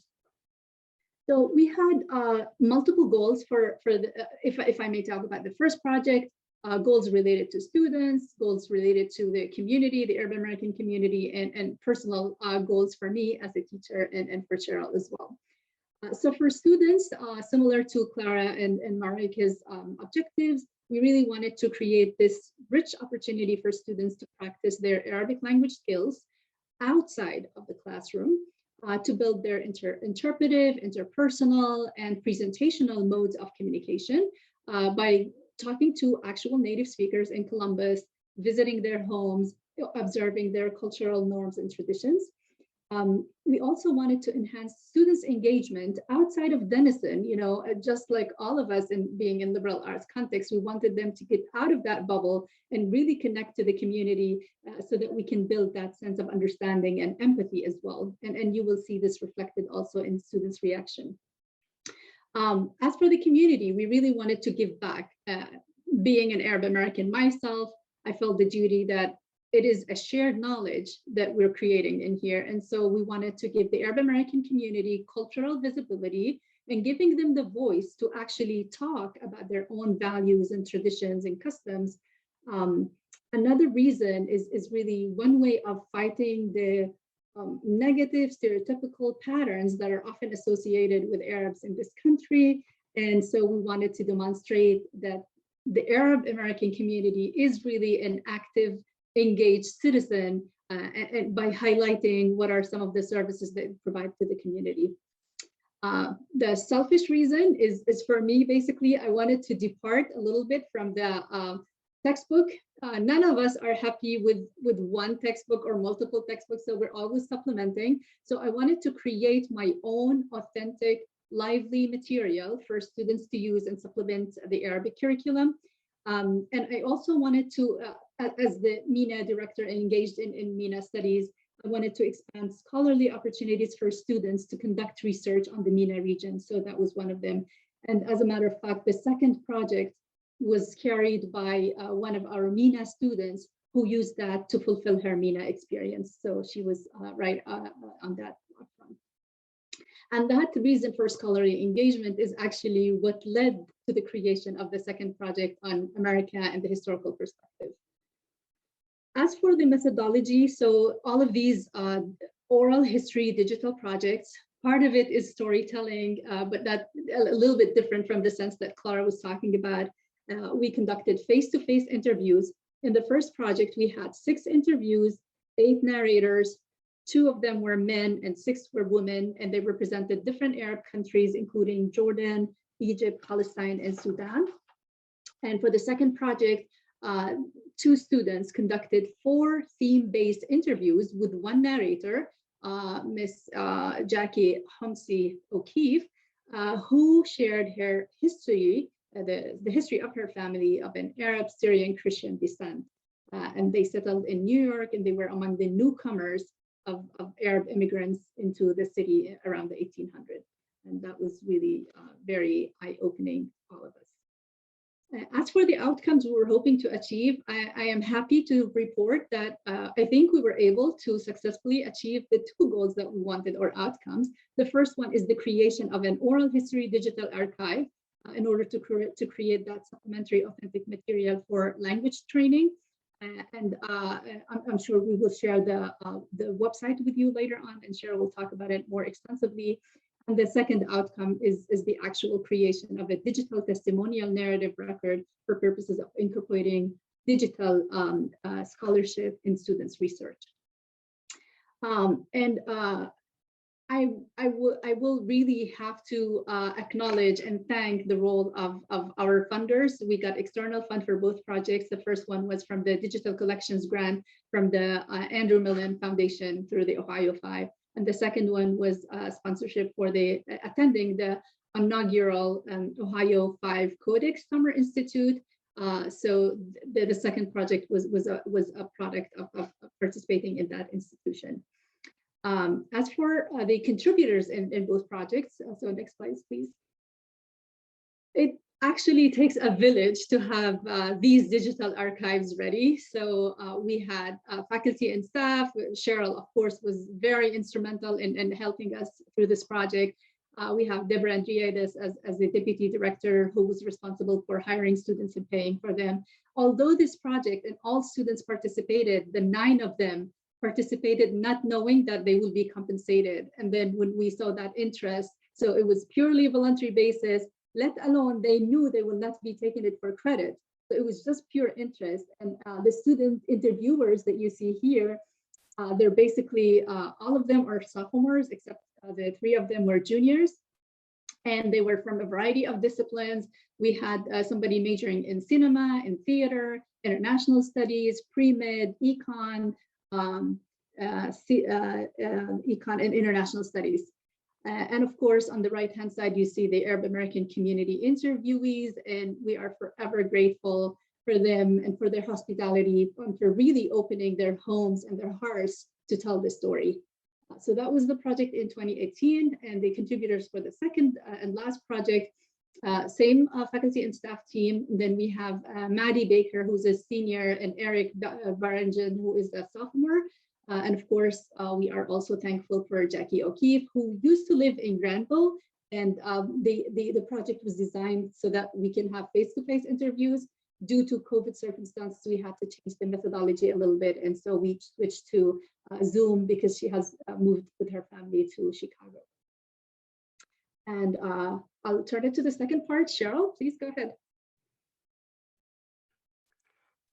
So we had multiple goals for the, if I may talk about the first project, goals related to students, goals related to the community, the Arab American community, and personal goals for me as a teacher and for Cheryl as well. So for students, similar to Clara and Mareike's objectives, we really wanted to create this rich opportunity for students to practice their Arabic language skills outside of the classroom, to build their interpretive, interpersonal, and presentational modes of communication by talking to actual native speakers in Columbus, visiting their homes, observing their cultural norms and traditions. We also wanted to enhance students' engagement outside of Denison, you know, just like all of us in being in liberal arts context, we wanted them to get out of that bubble and really connect to the community so that we can build that sense of understanding and empathy as well. And you will see this reflected also in students' reaction. As for the community, we really wanted to give back. Being an Arab American myself, I felt the duty that it is a shared knowledge that we're creating in here. And so we wanted to give the Arab American community cultural visibility and giving them the voice to actually talk about their own values and traditions and customs. Another reason is really one way of fighting the negative stereotypical patterns that are often associated with Arabs in this country. And so we wanted to demonstrate that the Arab American community is really an active, engaged citizen, and by highlighting what are some of the services that provide to the community. The selfish reason is for me, basically, I wanted to depart a little bit from the textbook. None of us are happy with one textbook or multiple textbooks, so we're always supplementing. So I wanted to create my own authentic, lively material for students to use and supplement the Arabic curriculum. And I also wanted to, as the MENA director engaged in MENA studies, I wanted to expand scholarly opportunities for students to conduct research on the MENA region. So that was one of them. And as a matter of fact, the second project was carried by one of our MENA students who used that to fulfill her MENA experience. So she was right on that front. And that reason for scholarly engagement is actually what led to the creation of the second project on America and the historical perspective. As for the methodology, so all of these oral history digital projects, part of it is storytelling, but that's a little bit different from the sense that Clara was talking about. We conducted face-to-face interviews. In the first project, we had 6 interviews, 8 narrators, 2 of them were men and 6 were women, and they represented different Arab countries, including Jordan, Egypt, Palestine, and Sudan. And for the second project, 2 students conducted 4 theme-based interviews with 1 narrator, Miss Jackie Homsi O'Keefe, who shared her history, the history of her family of an Arab Syrian Christian descent. And they settled in New York, and they were among the newcomers of Arab immigrants into the city around the 1800s. And that was really very eye-opening to all of us. As for the outcomes we were hoping to achieve, I am happy to report that I think we were able to successfully achieve the 2 goals that we wanted, or outcomes. The first one is the creation of an oral history digital archive in order to create that supplementary authentic material for language training. And I'm sure we will share the website with you later on, and Cheryl will talk about it more extensively. And the second outcome is the actual creation of a digital testimonial narrative record for purposes of incorporating digital scholarship in students' research. I will really have to acknowledge and thank the role of our funders. We got external fund for both projects. The first one was from the Digital Collections Grant from the Andrew Mellon Foundation through the Ohio 5. And the second one was sponsorship for the attending the inaugural Ohio 5 Codex Summer Institute. So the second project was a product of participating in that institution. As for the contributors in both projects, so next slide, please. It actually takes a village to have these digital archives ready. So we had faculty and staff. Cheryl, of course, was very instrumental in helping us through this project. We have Deborah Andriades as the deputy director, who was responsible for hiring students and paying for them. Although this project and all students participated, the 9 of them participated not knowing that they will be compensated. And then when we saw that interest, so it was purely voluntary basis, let alone they knew they will not be taking it for credit. So it was just pure interest. And the student interviewers that you see here, they're basically, all of them are sophomores, except the 3 of them were juniors. And they were from a variety of disciplines. We had somebody majoring in cinema, in theater, international studies, pre-med, econ, econ and international studies. And of course, on the right-hand side, you see the Arab American community interviewees, and we are forever grateful for them and for their hospitality and for really opening their homes and their hearts to tell the story. So that was the project in 2018, and the contributors for the second and last project, same faculty and staff team. Then we have Maddie Baker, who's a senior, and Eric Baranjan, who is a sophomore. And of course, we are also thankful for Jackie O'Keefe, who used to live in Granville. And the project was designed so that we can have face-to-face interviews. Due to COVID circumstances, we had to change the methodology a little bit. And so we switched to Zoom because she has moved with her family to Chicago. And I'll turn it to the second part. Cheryl, please go ahead.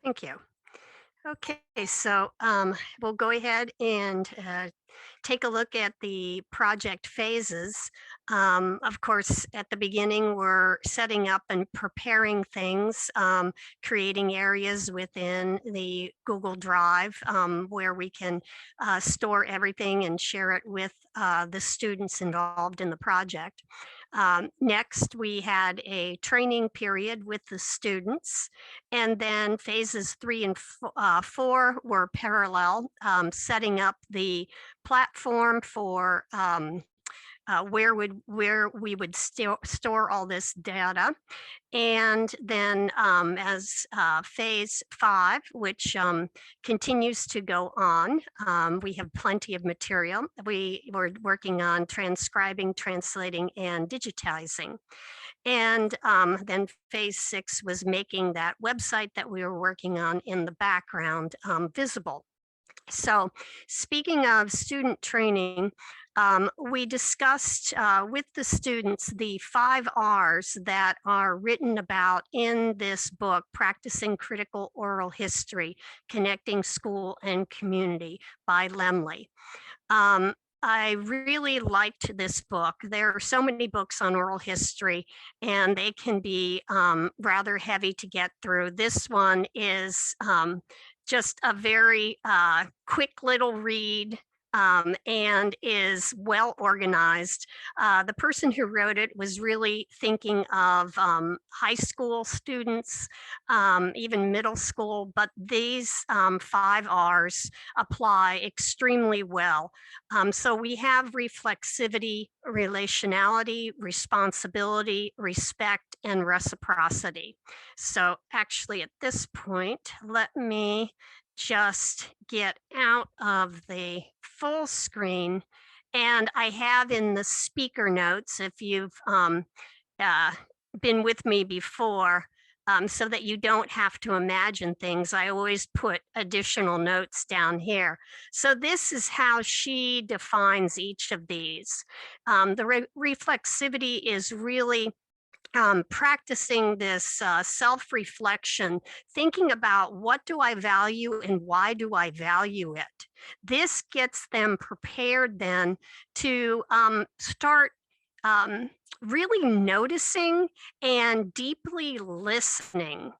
Thank you. Okay, so we'll go ahead and take a look at the project phases. Of course, at the beginning, we're setting up and preparing things, creating areas within the Google Drive where we can store everything and share it with the students involved in the project. Next, we had a training period with the students, and then phases 3 and 4 were parallel, setting up the platform for where we would store all this data. And then as phase 5, which continues to go on, we have plenty of material. We were working on transcribing, translating, and digitizing. And then phase 6 was making that website that we were working on in the background visible. So speaking of student training, we discussed with the students the 5 R's that are written about in this book, Practicing Critical Oral History, Connecting School and Community by Lemley. I really liked this book. There are so many books on oral history, and they can be rather heavy to get through. This one is just a very quick little read and is well organized. The person who wrote it was really thinking of high school students, even middle school, but these 5 R's apply extremely well. So we have reflexivity, relationality, responsibility, respect, and reciprocity. So actually at this point, let me just get out of the full screen. And I have in the speaker notes, if you've been with me before, so that you don't have to imagine things, I always put additional notes down here. So this is how she defines each of these. The reflexivity is really practicing this self-reflection, thinking about what do I value and why do I value it. This gets them prepared then to start really noticing and deeply listening.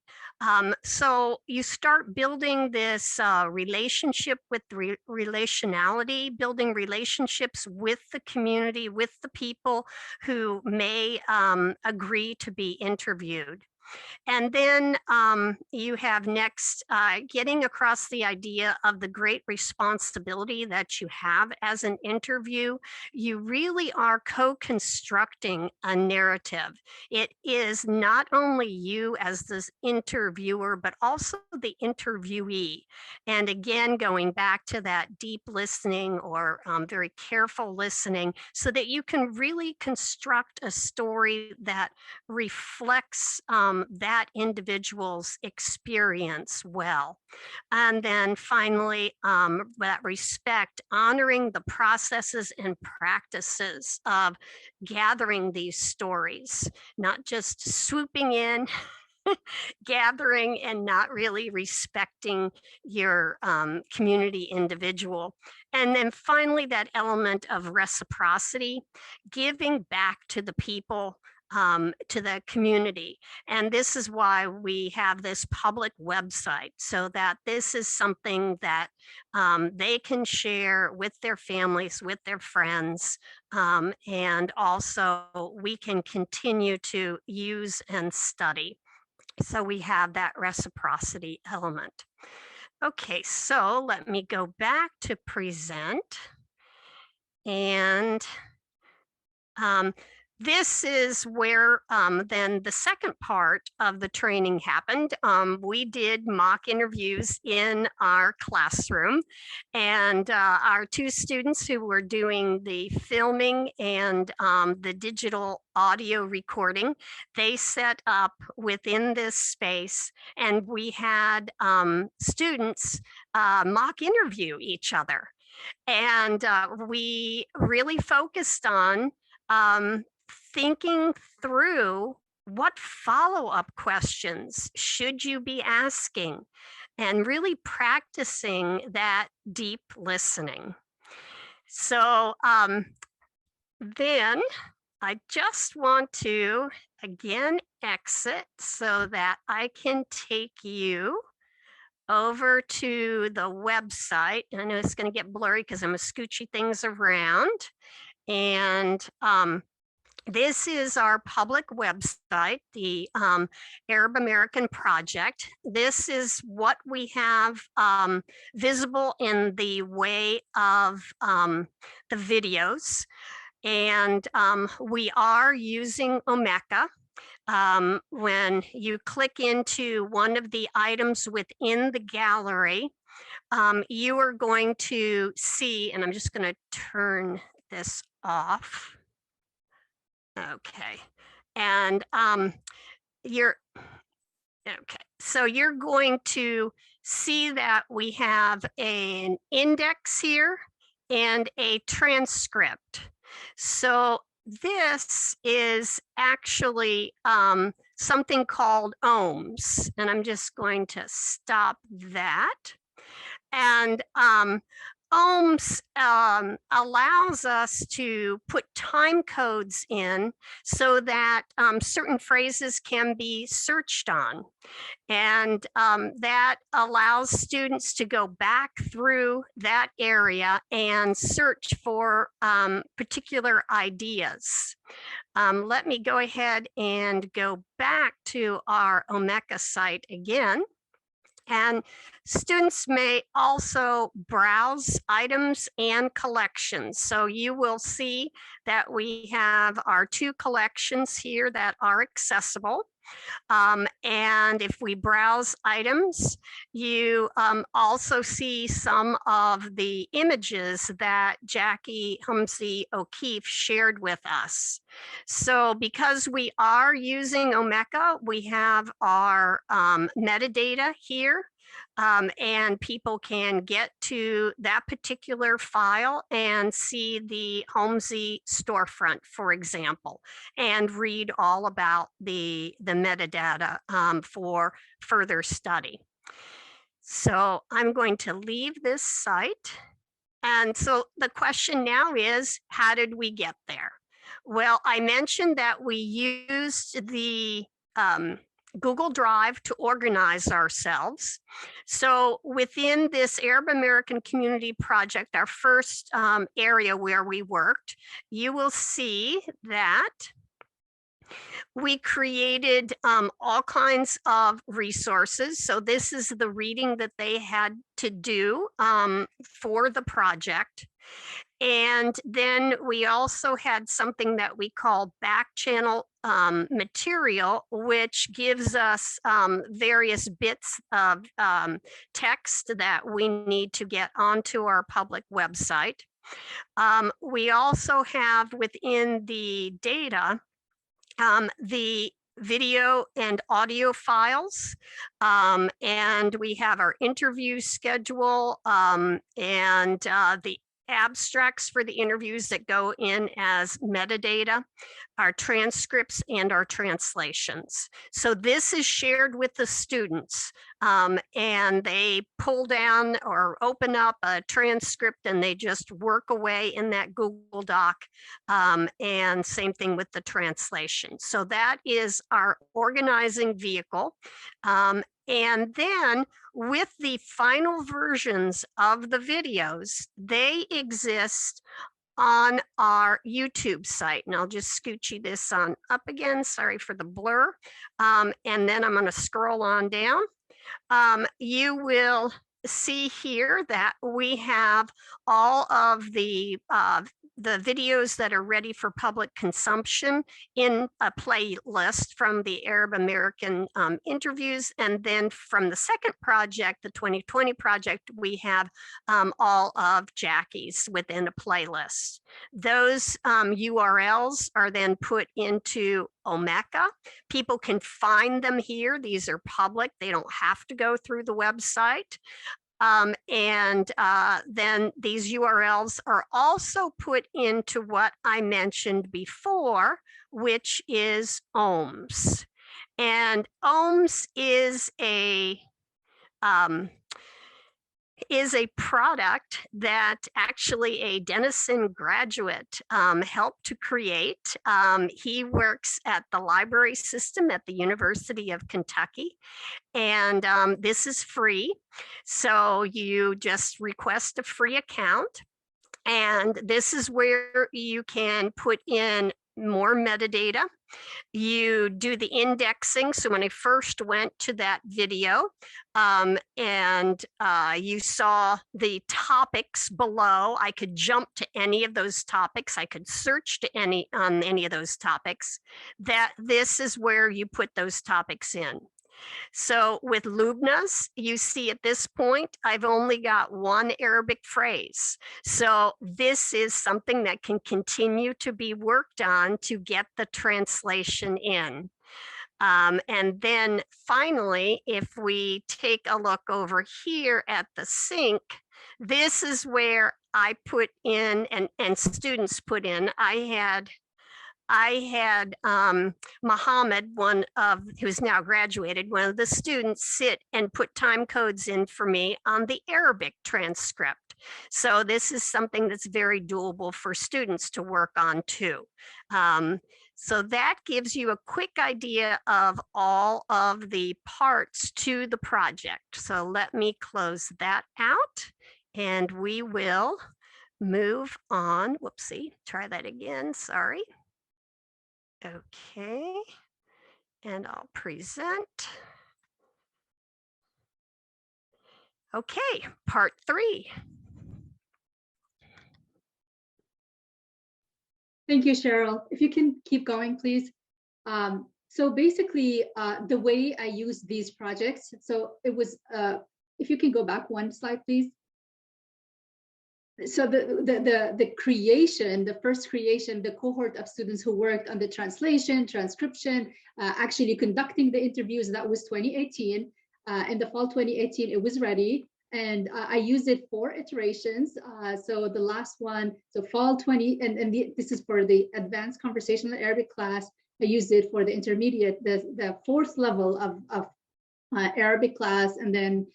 So you start building this relationship with relationality, building relationships with the community, with the people who may agree to be interviewed. And then you have next getting across the idea of the great responsibility that you have as an interview. You really are co-constructing a narrative. It is not only you as this interviewer, but also the interviewee. And again, going back to that deep listening or very careful listening so that you can really construct a story that reflects that individual's experience well. And then finally, that respect, honoring the processes and practices of gathering these stories, not just swooping in, gathering and not really respecting your community individual. And then finally, that element of reciprocity, giving back to the people, to the community. And this is why we have this public website, so that this is something that they can share with their families, with their friends, and also we can continue to use and study. So we have that reciprocity element. Okay, so let me go back to present. And this is where then the second part of the training happened. We did mock interviews in our classroom, and our 2 students who were doing the filming and the digital audio recording, they set up within this space, and we had students mock interview each other. And we really focused on thinking through what follow-up questions should you be asking, and really practicing that deep listening. So then I just want to again exit so that I can take you over to the website. I know it's going to get blurry because I'm going to scoochie things around. And this is our public website, the Arab American Project. This is what we have visible in the way of the videos. And we are using Omeka. When you click into one of the items within the gallery, you are going to see, and I'm just going to turn this off. Okay, and you're going to see that we have an index here and a transcript. So this is actually something called ohms, and I'm just going to stop that. And ohms allows us to put time codes in so that certain phrases can be searched on. And that allows students to go back through that area and search for particular ideas. Let me go ahead and go back to our Omeka site again. And students may also browse items and collections. So you will see that we have our 2 collections here that are accessible. And if we browse items, you also see some of the images that Jackie Humsey O'Keefe shared with us. So because we are using Omeka, we have our metadata here. And people can get to that particular file and see the Homsey storefront, for example, and read all about the metadata for further study. So I'm going to leave this site. And so the question now is, how did we get there? Well, I mentioned that we used the Google Drive to organize ourselves. So within this Arab American Community Project, our first area where we worked, you will see that we created all kinds of resources. So this is the reading that they had to do for the project. And then we also had something that we call back channel material, which gives us various bits of text that we need to get onto our public website. We also have within the data the video and audio files, and we have our interview schedule and the abstracts for the interviews that go in as metadata, our transcripts, and our translations. So this is shared with the students, and they pull down or open up a transcript and they just work away in that Google Doc, and same thing with the translation. So that is our organizing vehicle. And then with the final versions of the videos, they exist on our YouTube site. And I'll just scoochie this on up again. Sorry for the blur. And then I'm going to scroll on down. You will see here that we have all of the videos that are ready for public consumption in a playlist from the Arab American interviews. And then from the second project, the 2020 project, we have all of Jackie's within a playlist. Those URLs are then put into Omeka. People can find them here. These are public. They don't have to go through the website. Then these URLs are also put into what I mentioned before, which is ohms. And ohms is a is a product that actually a Denison graduate helped to create. He works at the library system at the University of Kentucky, and this is free. So you just request a free account, and this is where you can put in more metadata. You do the indexing. So when I first went to that video and you saw the topics below, I could jump to any of those topics. I could search to any of those topics. This is where you put those topics in. So with Lubna's, you see at this point, I've only got one Arabic phrase. So this is something that can continue to be worked on to get the translation in. And then finally, if we take a look over here at the sync, this is where I put in and students put in. I had Muhammad, who's now graduated, one of the students, sit and put time codes in for me on the Arabic transcript. So this is something that's very doable for students to work on too. So that gives you a quick idea of all of the parts to the project. So let me close that out and we will move on. Whoopsie, try that again, sorry. Okay, and I'll present. Okay, part 3. Thank you, Cheryl. If you can keep going, please. So basically, the way I use these projects, so it was, if you can go back one slide, please. So the creation, the first creation, the cohort of students who worked on the translation, transcription, actually conducting the interviews, that was 2018. In the fall 2018, it was ready. And I used it 4 iterations. So the last one, so fall 20, and this is for the advanced conversational Arabic class. I used it for the intermediate, the 4th level of Arabic class. And then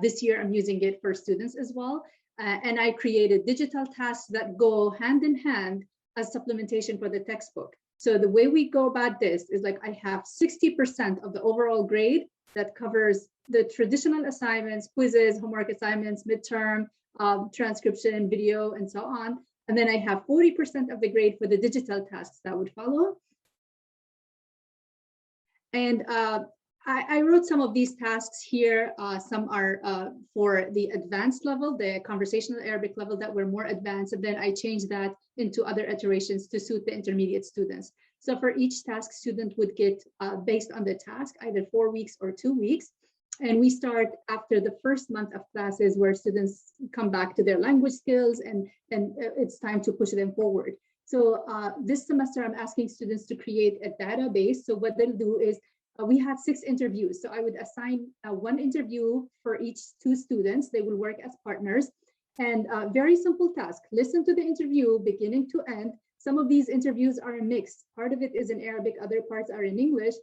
this year I'm using it for students as well. And I created digital tasks that go hand in hand as supplementation for the textbook. So the way we go about this is like I have 60% of the overall grade that covers the traditional assignments, quizzes, homework assignments, midterm, transcription, video, and so on. And then I have 40% of the grade for the digital tasks that would follow. And I wrote some of these tasks here. Some are for the advanced level, the conversational Arabic level that were more advanced. And then I changed that into other iterations to suit the intermediate students. So for each task, student would get, based on the task, either 4 weeks or 2 weeks. And we start after the first month of classes where students come back to their language skills and it's time to push them forward. So this semester, I'm asking students to create a database. So what they'll do is, we had 6 interviews. So I would assign 1 interview for each 2 students. They will work as partners. And very simple task, listen to the interview beginning to end. Some of these interviews are mixed. Part of it is in Arabic, other parts are in English.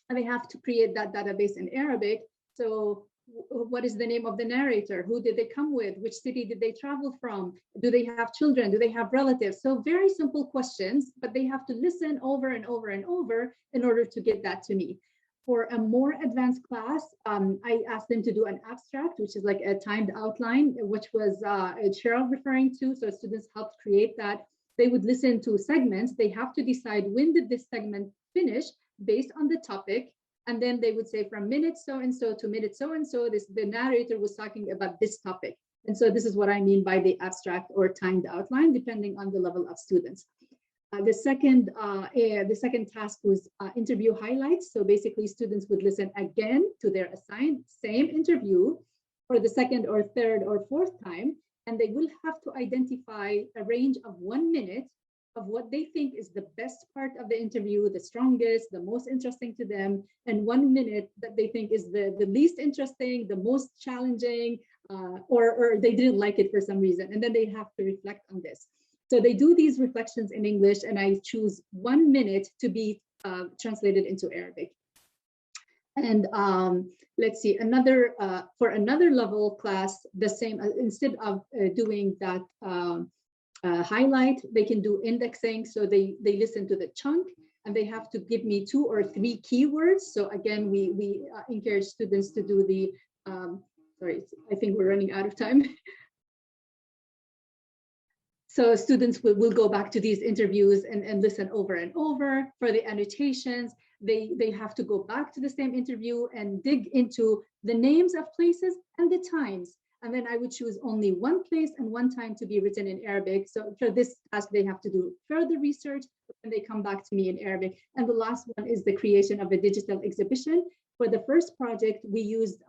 And they have to create that database in Arabic. So what is the name of the narrator? Who did they come with? Which city did they travel from? Do they have children? Do they have relatives? So very simple questions, but they have to listen over and over and over in order to get that to me. For a more advanced class, I asked them to do an abstract, which is like a timed outline, which was Cheryl referring to. So students helped create that. They would listen to segments. They have to decide when did this segment finish based on the topic. And then they would say from minute so-and-so to minute so-and-so, the narrator was talking about this topic. And so this is what I mean by the abstract or timed outline, depending on the level of students. The second task was interview highlights. So basically students would listen again to their assigned same interview for the second or third or fourth time. And they will have to identify a range of 1 minute of what they think is the best part of the interview, the strongest, the most interesting to them, and 1 minute that they think is the least interesting, the most challenging, or they didn't like it for some reason. And then they have to reflect on this. So they do these reflections in English, and I choose 1 minute to be translated into Arabic. And let's see, another for another level class, the same, instead of doing that highlight, they can do indexing. So they listen to the chunk and they have to give me 2 or 3 keywords. So again, we encourage students to do the, sorry, I think we're running out of time. So students will go back to these interviews and listen over and over. For the annotations, they have to go back to the same interview and dig into the names of places and the times. And then I would choose only one place and one time to be written in Arabic. So for this task, they have to do further research, and they come back to me in Arabic. And the last one is the creation of a digital exhibition. For the first project, we used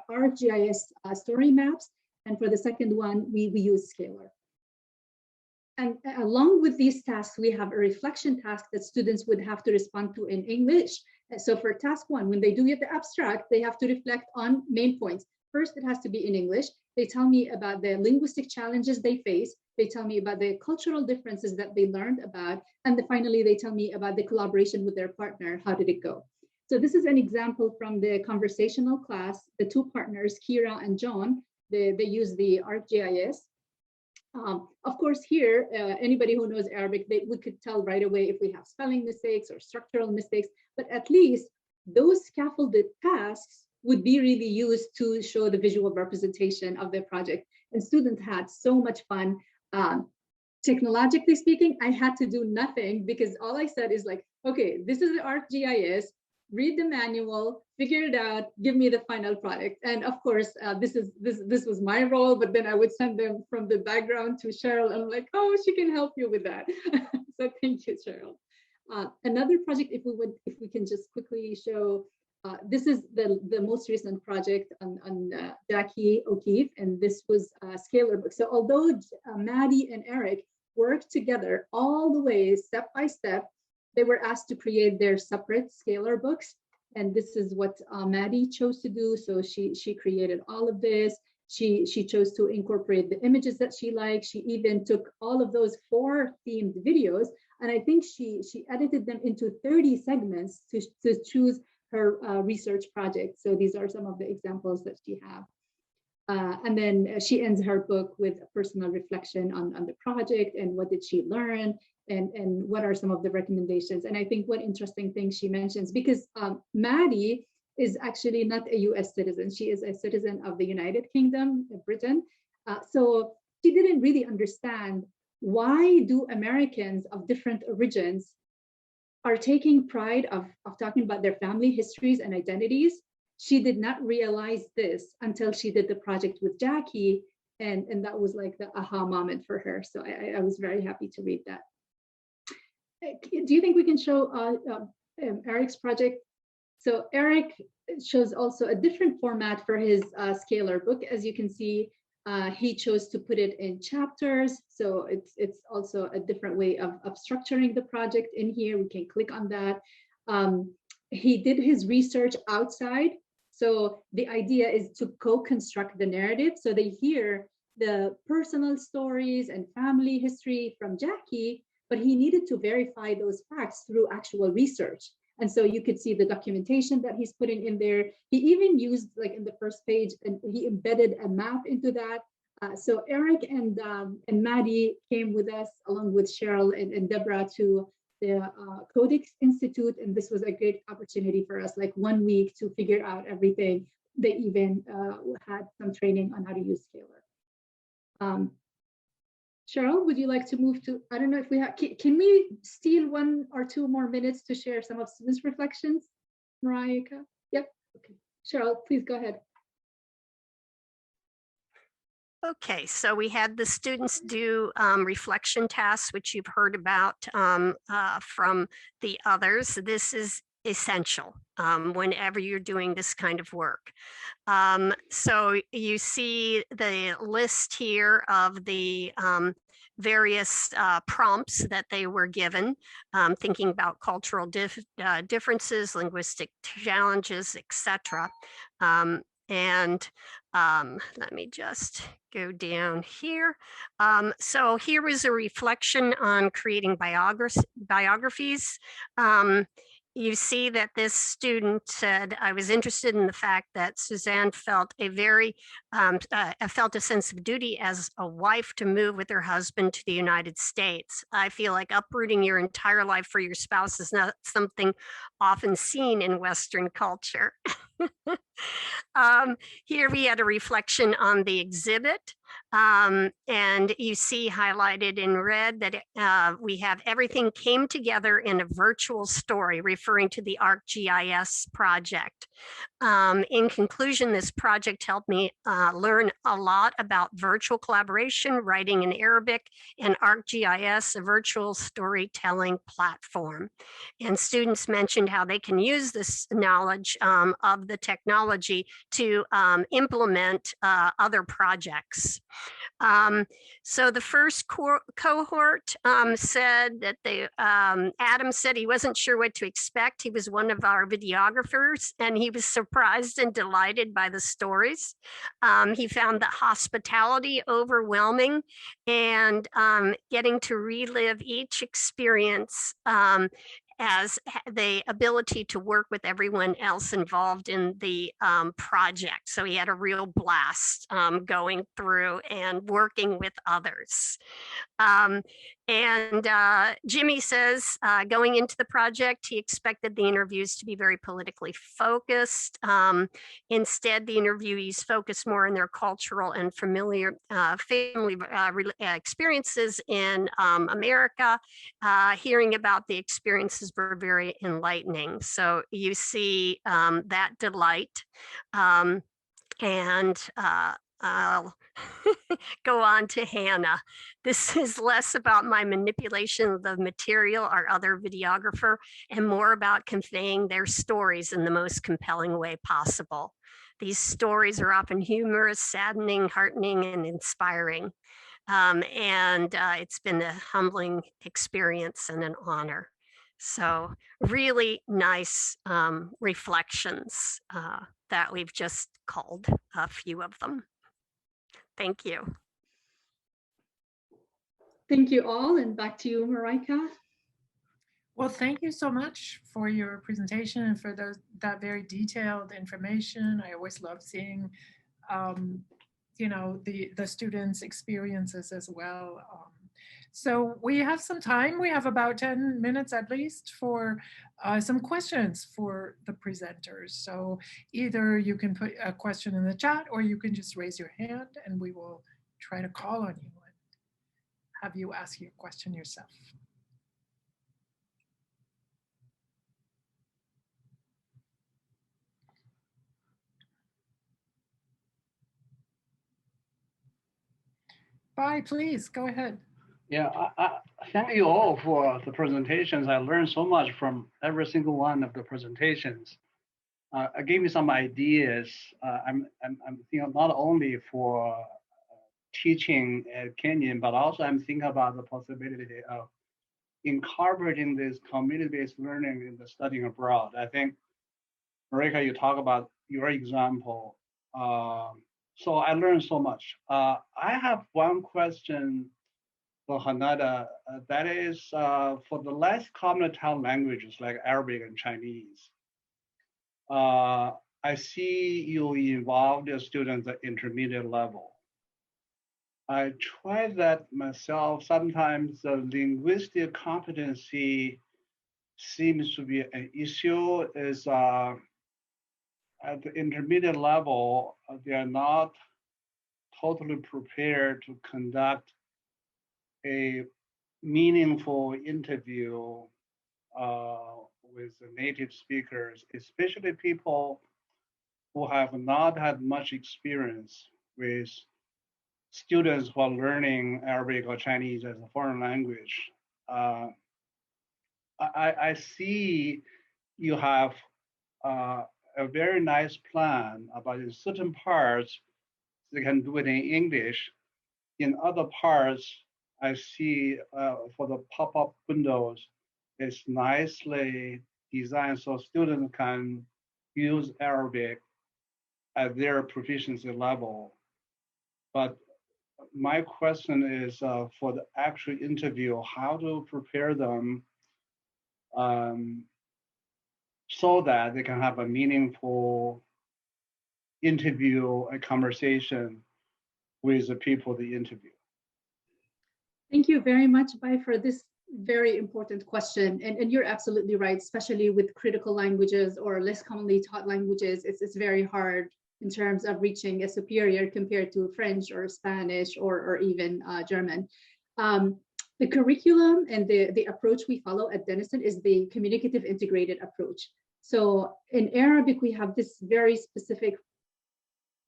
ArcGIS story maps. And for the second one, we used Scalar. And along with these tasks, we have a reflection task that students would have to respond to in English. So for task 1, when they do the abstract, they have to reflect on main points. First, it has to be in English. They tell me about the linguistic challenges they face. They tell me about the cultural differences that they learned about. And finally, they tell me about the collaboration with their partner. How did it go? So this is an example from the conversational class. The 2 partners, Kira and John, they use the ArcGIS. Of course, here, anybody who knows Arabic, we could tell right away if we have spelling mistakes or structural mistakes, but at least those scaffolded tasks would be really used to show the visual representation of their project. And students had so much fun. Technologically speaking, I had to do nothing because all I said is like, okay, this is the ArcGIS, read the manual, figure it out, give me the final product. And of course, this was my role, but then I would send them from the background to Cheryl, and I'm like, oh, she can help you with that. So thank you, Cheryl. Another project, if we can just quickly show, this is the most recent project on Jackie O'Keefe, and this was a Scalar book. So although Maddie and Eric worked together all the way, step by step, they were asked to create their separate Scalar books. And this is what Maddie chose to do. So she created all of this. She chose to incorporate the images that she liked. She even took all of those 4 themed videos, and I think she edited them into 30 segments to choose her research project. So these are some of the examples that she have. And then she ends her book with a personal reflection on the project and what did she learn, and what are some of the recommendations. And I think one interesting thing she mentions, because Maddie is actually not a US citizen, she is a citizen of the United Kingdom, Britain. So she didn't really understand, why do Americans of different origins are taking pride of talking about their family histories and identities. She did not realize this until she did the project with Jackie, and that was like the aha moment for her. So I was very happy to read that. Do you think we can show Eric's project? So Eric shows also a different format for his Scalar book. As you can see, he chose to put it in chapters. So it's also a different way of structuring the project in here. We can click on that. He did his research outside. So the idea is to co-construct the narrative. So they hear the personal stories and family history from Jackie, but he needed to verify those facts through actual research. And so you could see the documentation that he's putting in there. He even used, like in the first page, and he embedded a map into that. So Eric and Maddie came with us, along with Cheryl and Deborah, to the Codex Institute. And this was a great opportunity for us, like 1 week to figure out everything. They even had some training on how to use Scalar. Cheryl, would you like to move to, I don't know if we have, can we steal 1 or 2 more minutes to share some of students' reflections? Mareike? Yep, okay. Cheryl, please go ahead. Okay, so we had the students do reflection tasks, which you've heard about from the others. This is essential whenever you're doing this kind of work. So you see the list here of the various prompts that they were given, thinking about cultural differences, linguistic challenges, etc. Let me just go down here. So here is a reflection on creating biographies. You see that this student said, I was interested in the fact that Suzanne felt felt a sense of duty as a wife to move with her husband to the United States. I feel like uprooting your entire life for your spouse is not something often seen in Western culture. Here we had a reflection on the exhibit. And you see highlighted in red that we have everything came together in a virtual story, referring to the ArcGIS project. In conclusion, this project helped me learn a lot about virtual collaboration, writing in Arabic, and ArcGIS, a virtual storytelling platform. And students mentioned how they can use this knowledge of the technology to implement other projects. So the first cohort said that Adam said he wasn't sure what to expect. He was one of our videographers and he was surprised and delighted by the stories. He found the hospitality overwhelming and getting to relive each experience as the ability to work with everyone else involved in the project. So he had a real blast going through and working with others. Jimmy says, going into the project, he expected the interviews to be very politically focused. Instead, the interviewees focused more on their cultural and familiar family experiences in America. Hearing about the experiences were very enlightening. So you see that delight. I'll go on to Hannah. This is less about my manipulation of the material or other videographer and more about conveying their stories in the most compelling way possible. These stories are often humorous, saddening, heartening, and inspiring. It's been a humbling experience and an honor. So really nice reflections that we've just called a few of them. Thank you. Thank you all, and back to you, Mareike. Well, thank you so much for your presentation and for that very detailed information. I always love seeing, the students' experiences as well. So we have some time. We have about 10 minutes at least for some questions for the presenters. So either you can put a question in the chat or you can just raise your hand and we will try to call on you and have you ask your question yourself. Bye, please, go ahead. Yeah, I thank you all for the presentations. I learned so much from every single one of the presentations. It gave me some ideas. I'm thinking not only for teaching at Kenyon, but also I'm thinking about the possibility of incorporating this community-based learning in the studying abroad. I think, Mareike, you talk about your example. So I learned so much. I have one question for Hanada, that is for the less common languages like Arabic and Chinese. I see you involve your students at intermediate level. I tried that myself. Sometimes the linguistic competency seems to be an issue. Is at the intermediate level, they are not totally prepared to conduct a meaningful interview with the native speakers, especially people who have not had much experience with students who are learning Arabic or Chinese as a foreign language. I see you have a very nice plan about in certain parts, they can do it in English. In other parts, I see for the pop-up windows, it's nicely designed so students can use Arabic at their proficiency level. But my question is for the actual interview, how to prepare them so that they can have a meaningful interview, a conversation with the people they interview? Thank you very much, Bai, for this very important question. And you're absolutely right, especially with critical languages or less commonly taught languages, it's very hard in terms of reaching a superior compared to French or Spanish or even German. The curriculum and the approach we follow at Denison is the communicative integrated approach. So in Arabic, we have this very specific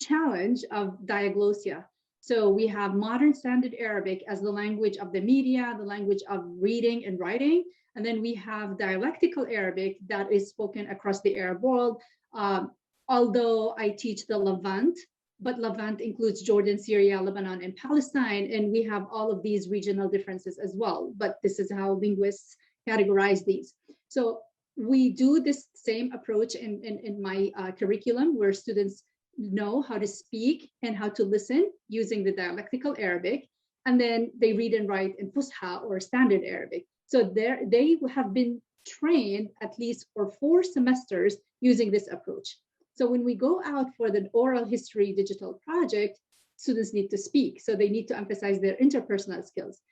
challenge of diaglossia. So we have modern standard Arabic as the language of the media, the language of reading and writing. And then we have dialectical Arabic that is spoken across the Arab world. Although I teach the Levant, but Levant includes Jordan, Syria, Lebanon, and Palestine. And we have all of these regional differences as well. But this is how linguists categorize these. So we do this same approach in my curriculum, where students know how to speak and how to listen using the dialectical Arabic, and then they read and write in Fusha or standard Arabic. So they have been trained at least for 4 semesters using this approach. So when we go out for the oral history digital project, students need to speak. So they need to emphasize their interpersonal skills.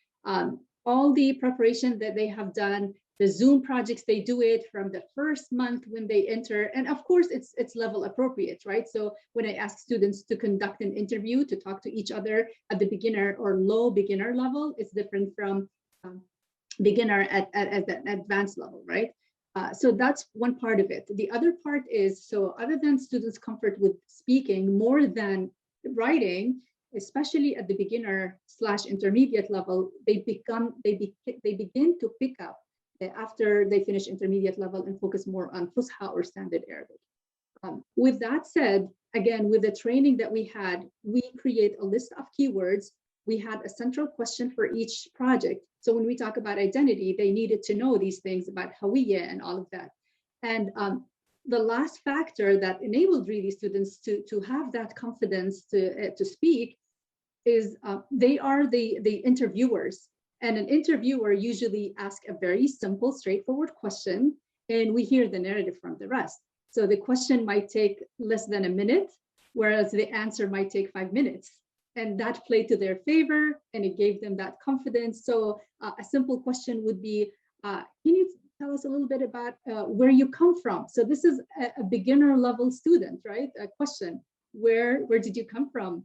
All the preparation that they have done, the Zoom projects, they do it from the first month when they enter. And of course, it's level appropriate, right? So when I ask students to conduct an interview, to talk to each other at the beginner or low beginner level, it's different from beginner at the advanced level, right? So that's one part of it. The other part is, so other than students' comfort with speaking more than writing, especially at the beginner/intermediate level, they begin to pick up after they finish intermediate level and focus more on Fusha or standard Arabic. With that said, again, with the training that we had, we create a list of keywords. We had a central question for each project. So when we talk about identity, they needed to know these things about Hawiyya and all of that. And the last factor that enabled really students to have that confidence to speak is they are the interviewers. And an interviewer usually asks a very simple, straightforward question, and we hear the narrative from the rest. So the question might take less than a minute, whereas the answer might take 5 minutes. And that played to their favor, and it gave them that confidence. So a simple question would be, can you tell us a little bit about where you come from? So this is a beginner level student, right? A question, where did you come from?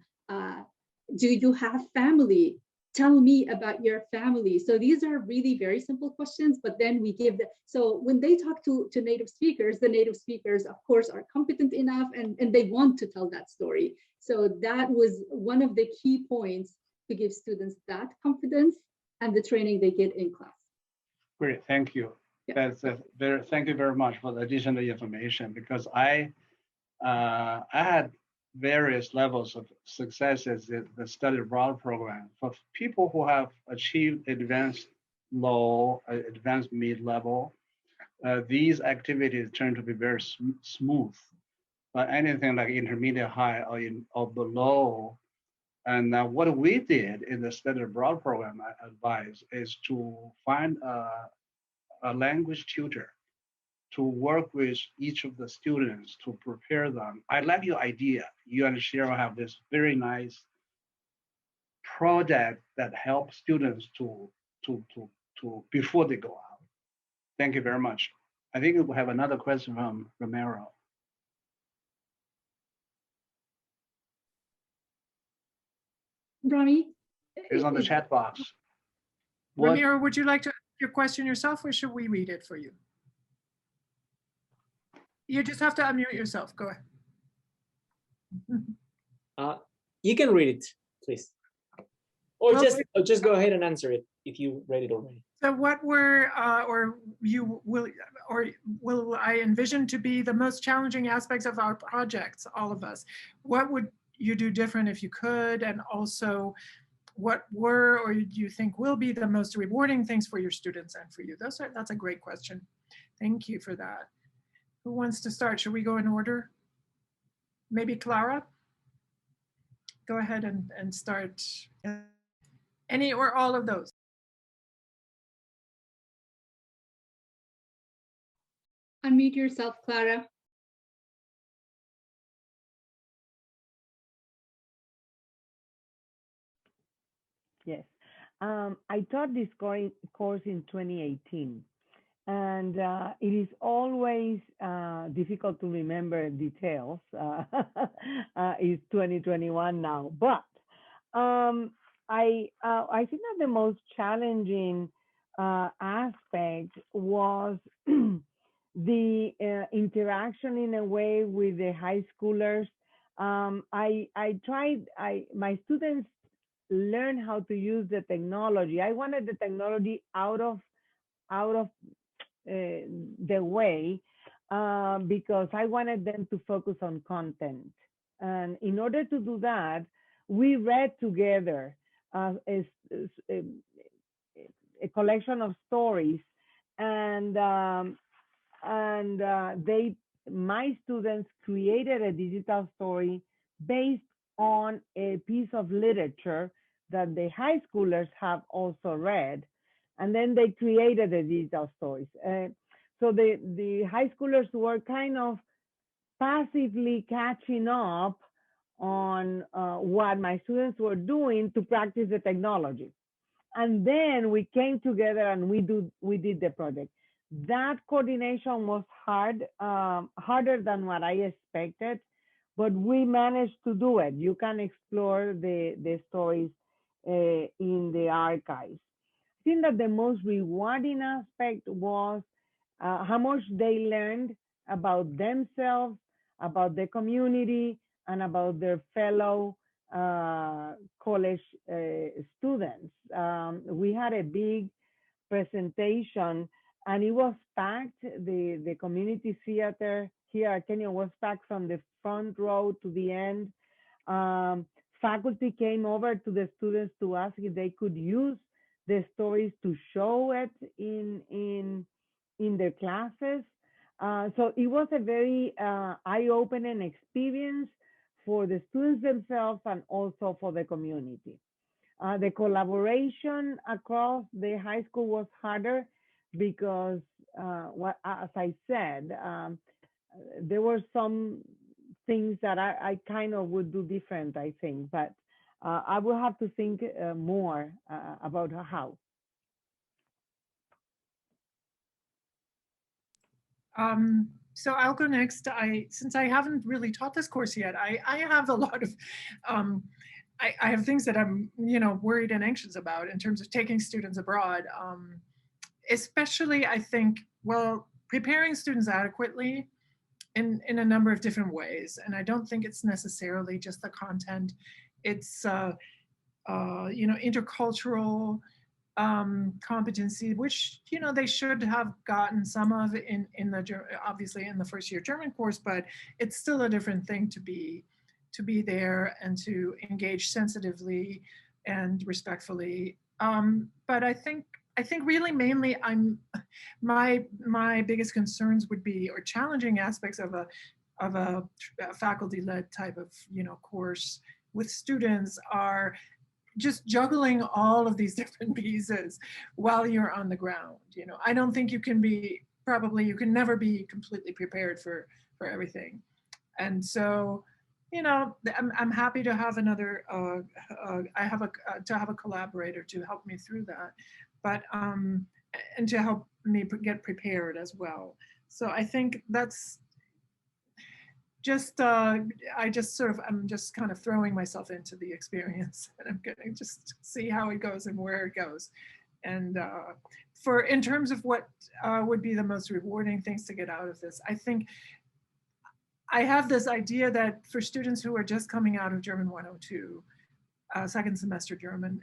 Do you have family? Tell me about your family. So these are really very simple questions, but then we give them. So when they talk to native speakers, the native speakers, of course, are competent enough and they want to tell that story. So that was one of the key points to give students that confidence and the training they get in class. Great, thank you. Yeah. Thank you very much for the additional information, because I had various levels of successes in the study abroad program. For people who have achieved advanced low, advanced mid-level, these activities turn to be very smooth. But anything like intermediate high or below, and what we did in the study abroad program, I advise, is to find a language tutor to work with each of the students to prepare them. I like your idea. You and Cheryl have this very nice project that helps students to before they go out. Thank you very much. I think we have another question from Romero. Rami? It's on the chat box. Romero, would you like to ask your question yourself, or should we read it for you? You just have to unmute yourself. Go ahead. You can read it, please. Or just go ahead and answer it if you read it already. So what were, will I envision to be the most challenging aspects of our projects, all of us? What would you do different if you could? And also, what were, or do you think will be the most rewarding things for your students and for you? That's a great question. Thank you for that. Who wants to start? Should we go in order? Maybe Clara? Go ahead and start. Any or all of those? Unmute yourself, Clara. Yes. I taught this course in 2018, and it is always difficult to remember details. It's 2021 now, but I think that the most challenging aspect was the interaction in a way with the high schoolers. My students learn how to use the technology. I wanted the technology out of the way because I wanted them to focus on content. And in order to do that, we read together a collection of stories, and my students created a digital story based on a piece of literature that the high schoolers have also read, and then they created the digital stories. So the high schoolers were kind of passively catching up on what my students were doing to practice the technology. And then we came together and we did the project. That coordination was hard, harder than what I expected, but we managed to do it. You can explore the stories in the archives. I think that the most rewarding aspect was how much they learned about themselves, about the community, and about their fellow college students. We had a big presentation, and it was packed. The community theater here at Kenyon was packed from the front row to the end. Faculty came over to the students to ask if they could use the stories to show it in their classes. So it was a very eye-opening experience for the students themselves and also for the community. The collaboration across the high school was harder because, as I said, there were some things that I kind of would do different, I think, but I will have to think more about how. So I'll go next. Since I haven't really taught this course yet, I have a lot of, I have things that I'm, worried and anxious about in terms of taking students abroad. Especially, I think, well, preparing students adequately in a number of different ways. And I don't think it's necessarily just the content. It's, intercultural competency, which they should have gotten some of in the obviously in the first year German course, but it's still a different thing to be there and to engage sensitively and respectfully. But I think really mainly my biggest concerns would be, or challenging aspects of a faculty-led type of course with students are just juggling all of these different pieces while you're on the ground. I don't think you can never be completely prepared for everything. And so, I'm happy to have another, to have a collaborator to help me through that, but, and to help me get prepared as well. So I think that's just, I'm just kind of throwing myself into the experience, and I'm gonna just see how it goes and where it goes. And in terms of what would be the most rewarding things to get out of this, I think I have this idea that for students who are just coming out of German 102, second semester German,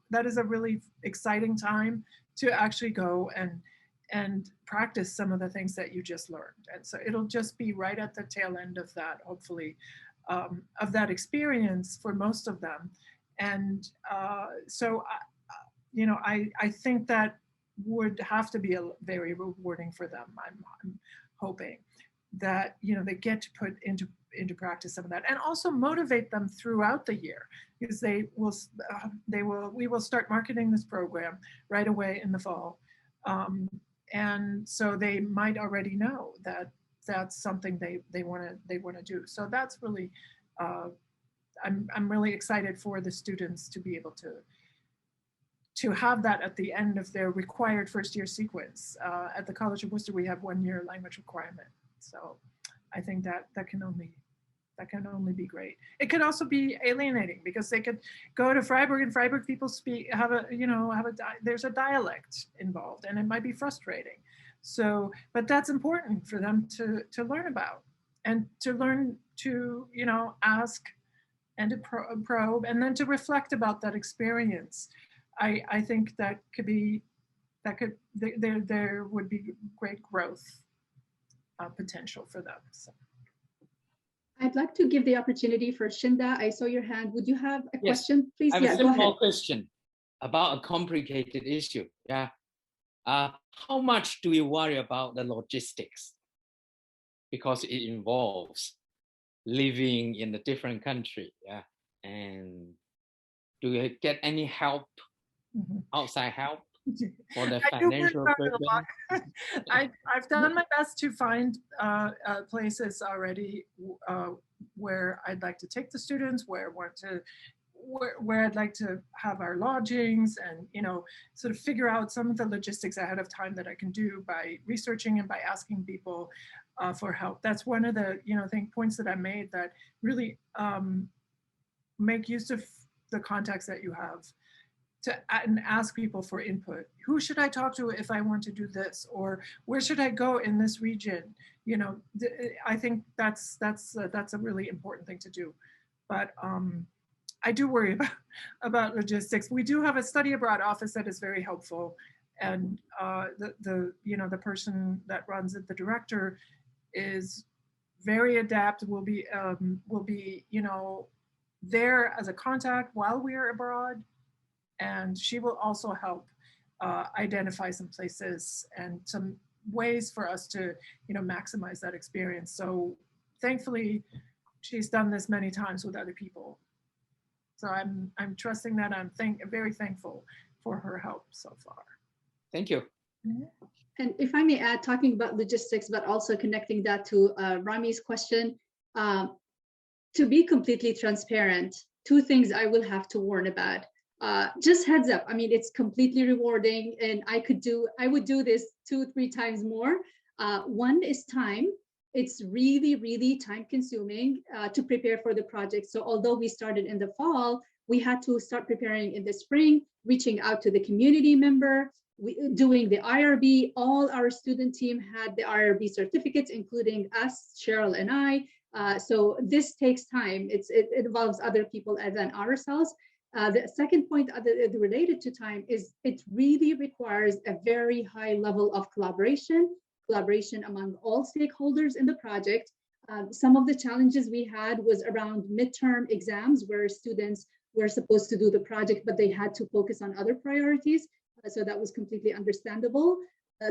that is a really exciting time to actually go and practice some of the things that you just learned. And so it'll just be right at the tail end of that, hopefully, of that experience for most of them. And so, I think that would have to be very rewarding for them. I'm hoping that, they get to put into practice some of that, and also motivate them throughout the year, because we will start marketing this program right away in the fall. and so they might already know that that's something they want to do. So that's really, I'm really excited for the students to be able to have that at the end of their required first year sequence. At the College of Wooster, we have 1 year language requirement. So I think that can only be great. It could also be alienating because they could go to Freiburg and Freiburg people there's a dialect involved and it might be frustrating. So, but that's important for them to learn about and to learn to, ask and to probe and then to reflect about that experience. I think there would be great growth potential for them. So. I'd like to give the opportunity for Shinda. I saw your hand. Would you have a question, please? I have Yeah, a go ahead. simple question about a complicated issue. Yeah. How much do you worry about the logistics? Because it involves living in a different country. Yeah. And do you get any help, outside help? For the financial burden? I've done my best to find places already where I'd like to take the students, where I'd like to have our lodgings, and sort of figure out some of the logistics ahead of time that I can do by researching and by asking people for help. That's one of the points that I made, that really make use of the contacts that you have and ask people for input. Who should I talk to if I want to do this? Or where should I go in this region? I think that's a really important thing to do. But I do worry about logistics. We do have a study abroad office that is very helpful, and the person that runs it, the director, is very adept. Will be there as a contact while we are abroad. And she will also help identify some places and some ways for us to, maximize that experience. So thankfully, she's done this many times with other people. So I'm trusting that. I'm very thankful for her help so far. Thank you. And if I may add, talking about logistics, but also connecting that to Rami's question, to be completely transparent, 2 things I will have to warn about. Just heads up. I mean, it's completely rewarding, and I would do this 2-3 times more. One is time. It's really, really time consuming to prepare for the project. So although we started in the fall, we had to start preparing in the spring, reaching out to the community member, doing the IRB. All our student team had the IRB certificates, including us, Cheryl and I. So this takes time. It involves other people other than ourselves. The second point related to time is it really requires a very high level of collaboration among all stakeholders in the project. Some of the challenges we had was around midterm exams, where students were supposed to do the project, but they had to focus on other priorities. So that was completely understandable.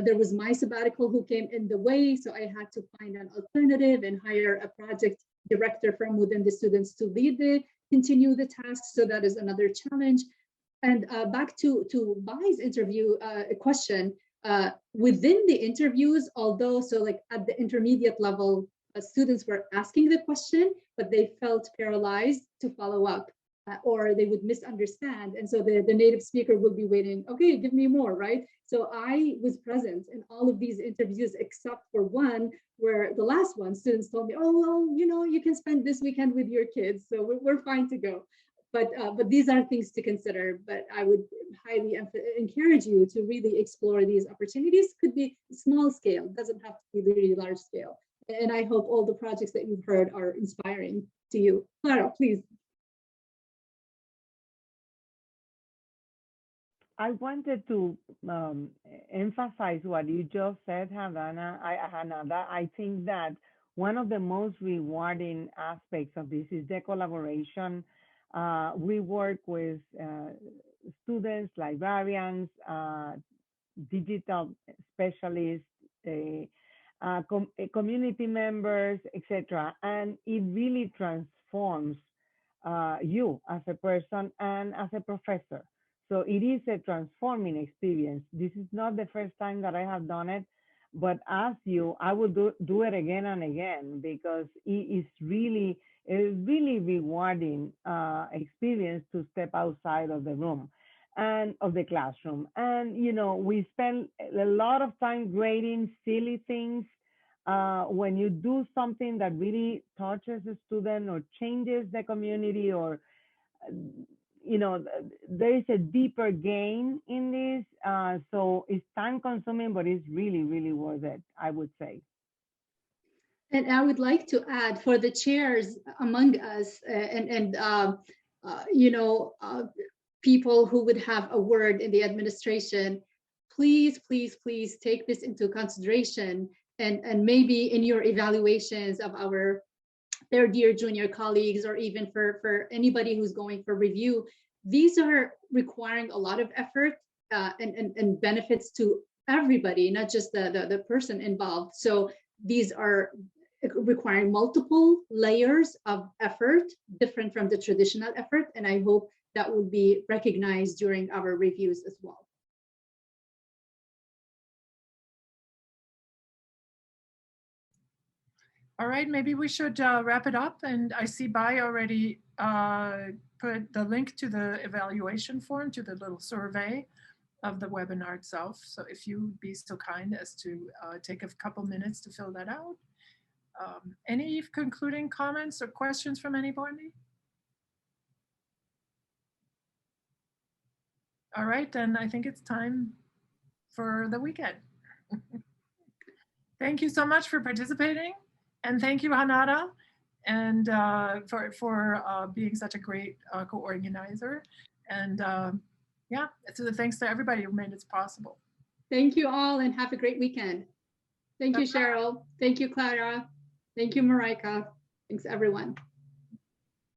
There was my sabbatical who came in the way, so I had to find an alternative and hire a project director from within the students to continue the tasks. So that is another challenge. And back to Bai's interview question, within the interviews, although, so like at the intermediate level, students were asking the question, but they felt paralyzed to follow up, or they would misunderstand. And so the native speaker would be waiting, okay, give me more, right? So I was present in all of these interviews, except for one, where the last one, students told me, oh, well, you can spend this weekend with your kids, so we're fine to go. But these are things to consider. But I would highly encourage you to really explore these opportunities. Could be small scale, doesn't have to be really large scale. And I hope all the projects that you've heard are inspiring to you. Clara, please. I wanted to emphasize what you just said, Hanada. I think that one of the most rewarding aspects of this is the collaboration. We work with students, librarians, digital specialists, community members, etc. And it really transforms you as a person and as a professor. So it is a transforming experience. This is not the first time that I have done it, but as you, I will do it again and again, because it is really a really rewarding experience to step outside of the room and of the classroom. And, you know, we spend a lot of time grading silly things. When you do something that really touches a student or changes the community, or you know, there is a deeper gain in this. So it's time consuming, but it's really, really worth it, I would say. And I would like to add, for the chairs among us, you know, people who would have a word in the administration, please, please, please take this into consideration, and maybe in your evaluations of our third year junior colleagues, or even for anybody who's going for review. These are requiring a lot of effort and benefits to everybody, not just the person involved. So these are requiring multiple layers of effort, different from the traditional effort. And I hope that will be recognized during our reviews as well. All right, maybe we should wrap it up. And I see Bai already put the link to the evaluation form, to the little survey of the webinar itself. So if you would be so kind as to take a couple minutes to fill that out. Any concluding comments or questions from anybody? All right, then I think it's time for the weekend. Thank you so much for participating. And thank you, Hanada, and for being such a great co-organizer. And yeah, so thanks to everybody who made this possible. Thank you all, and have a great weekend. Thank you, Cheryl. Thank you, Clara. Thank you, Mareike. Thanks, everyone.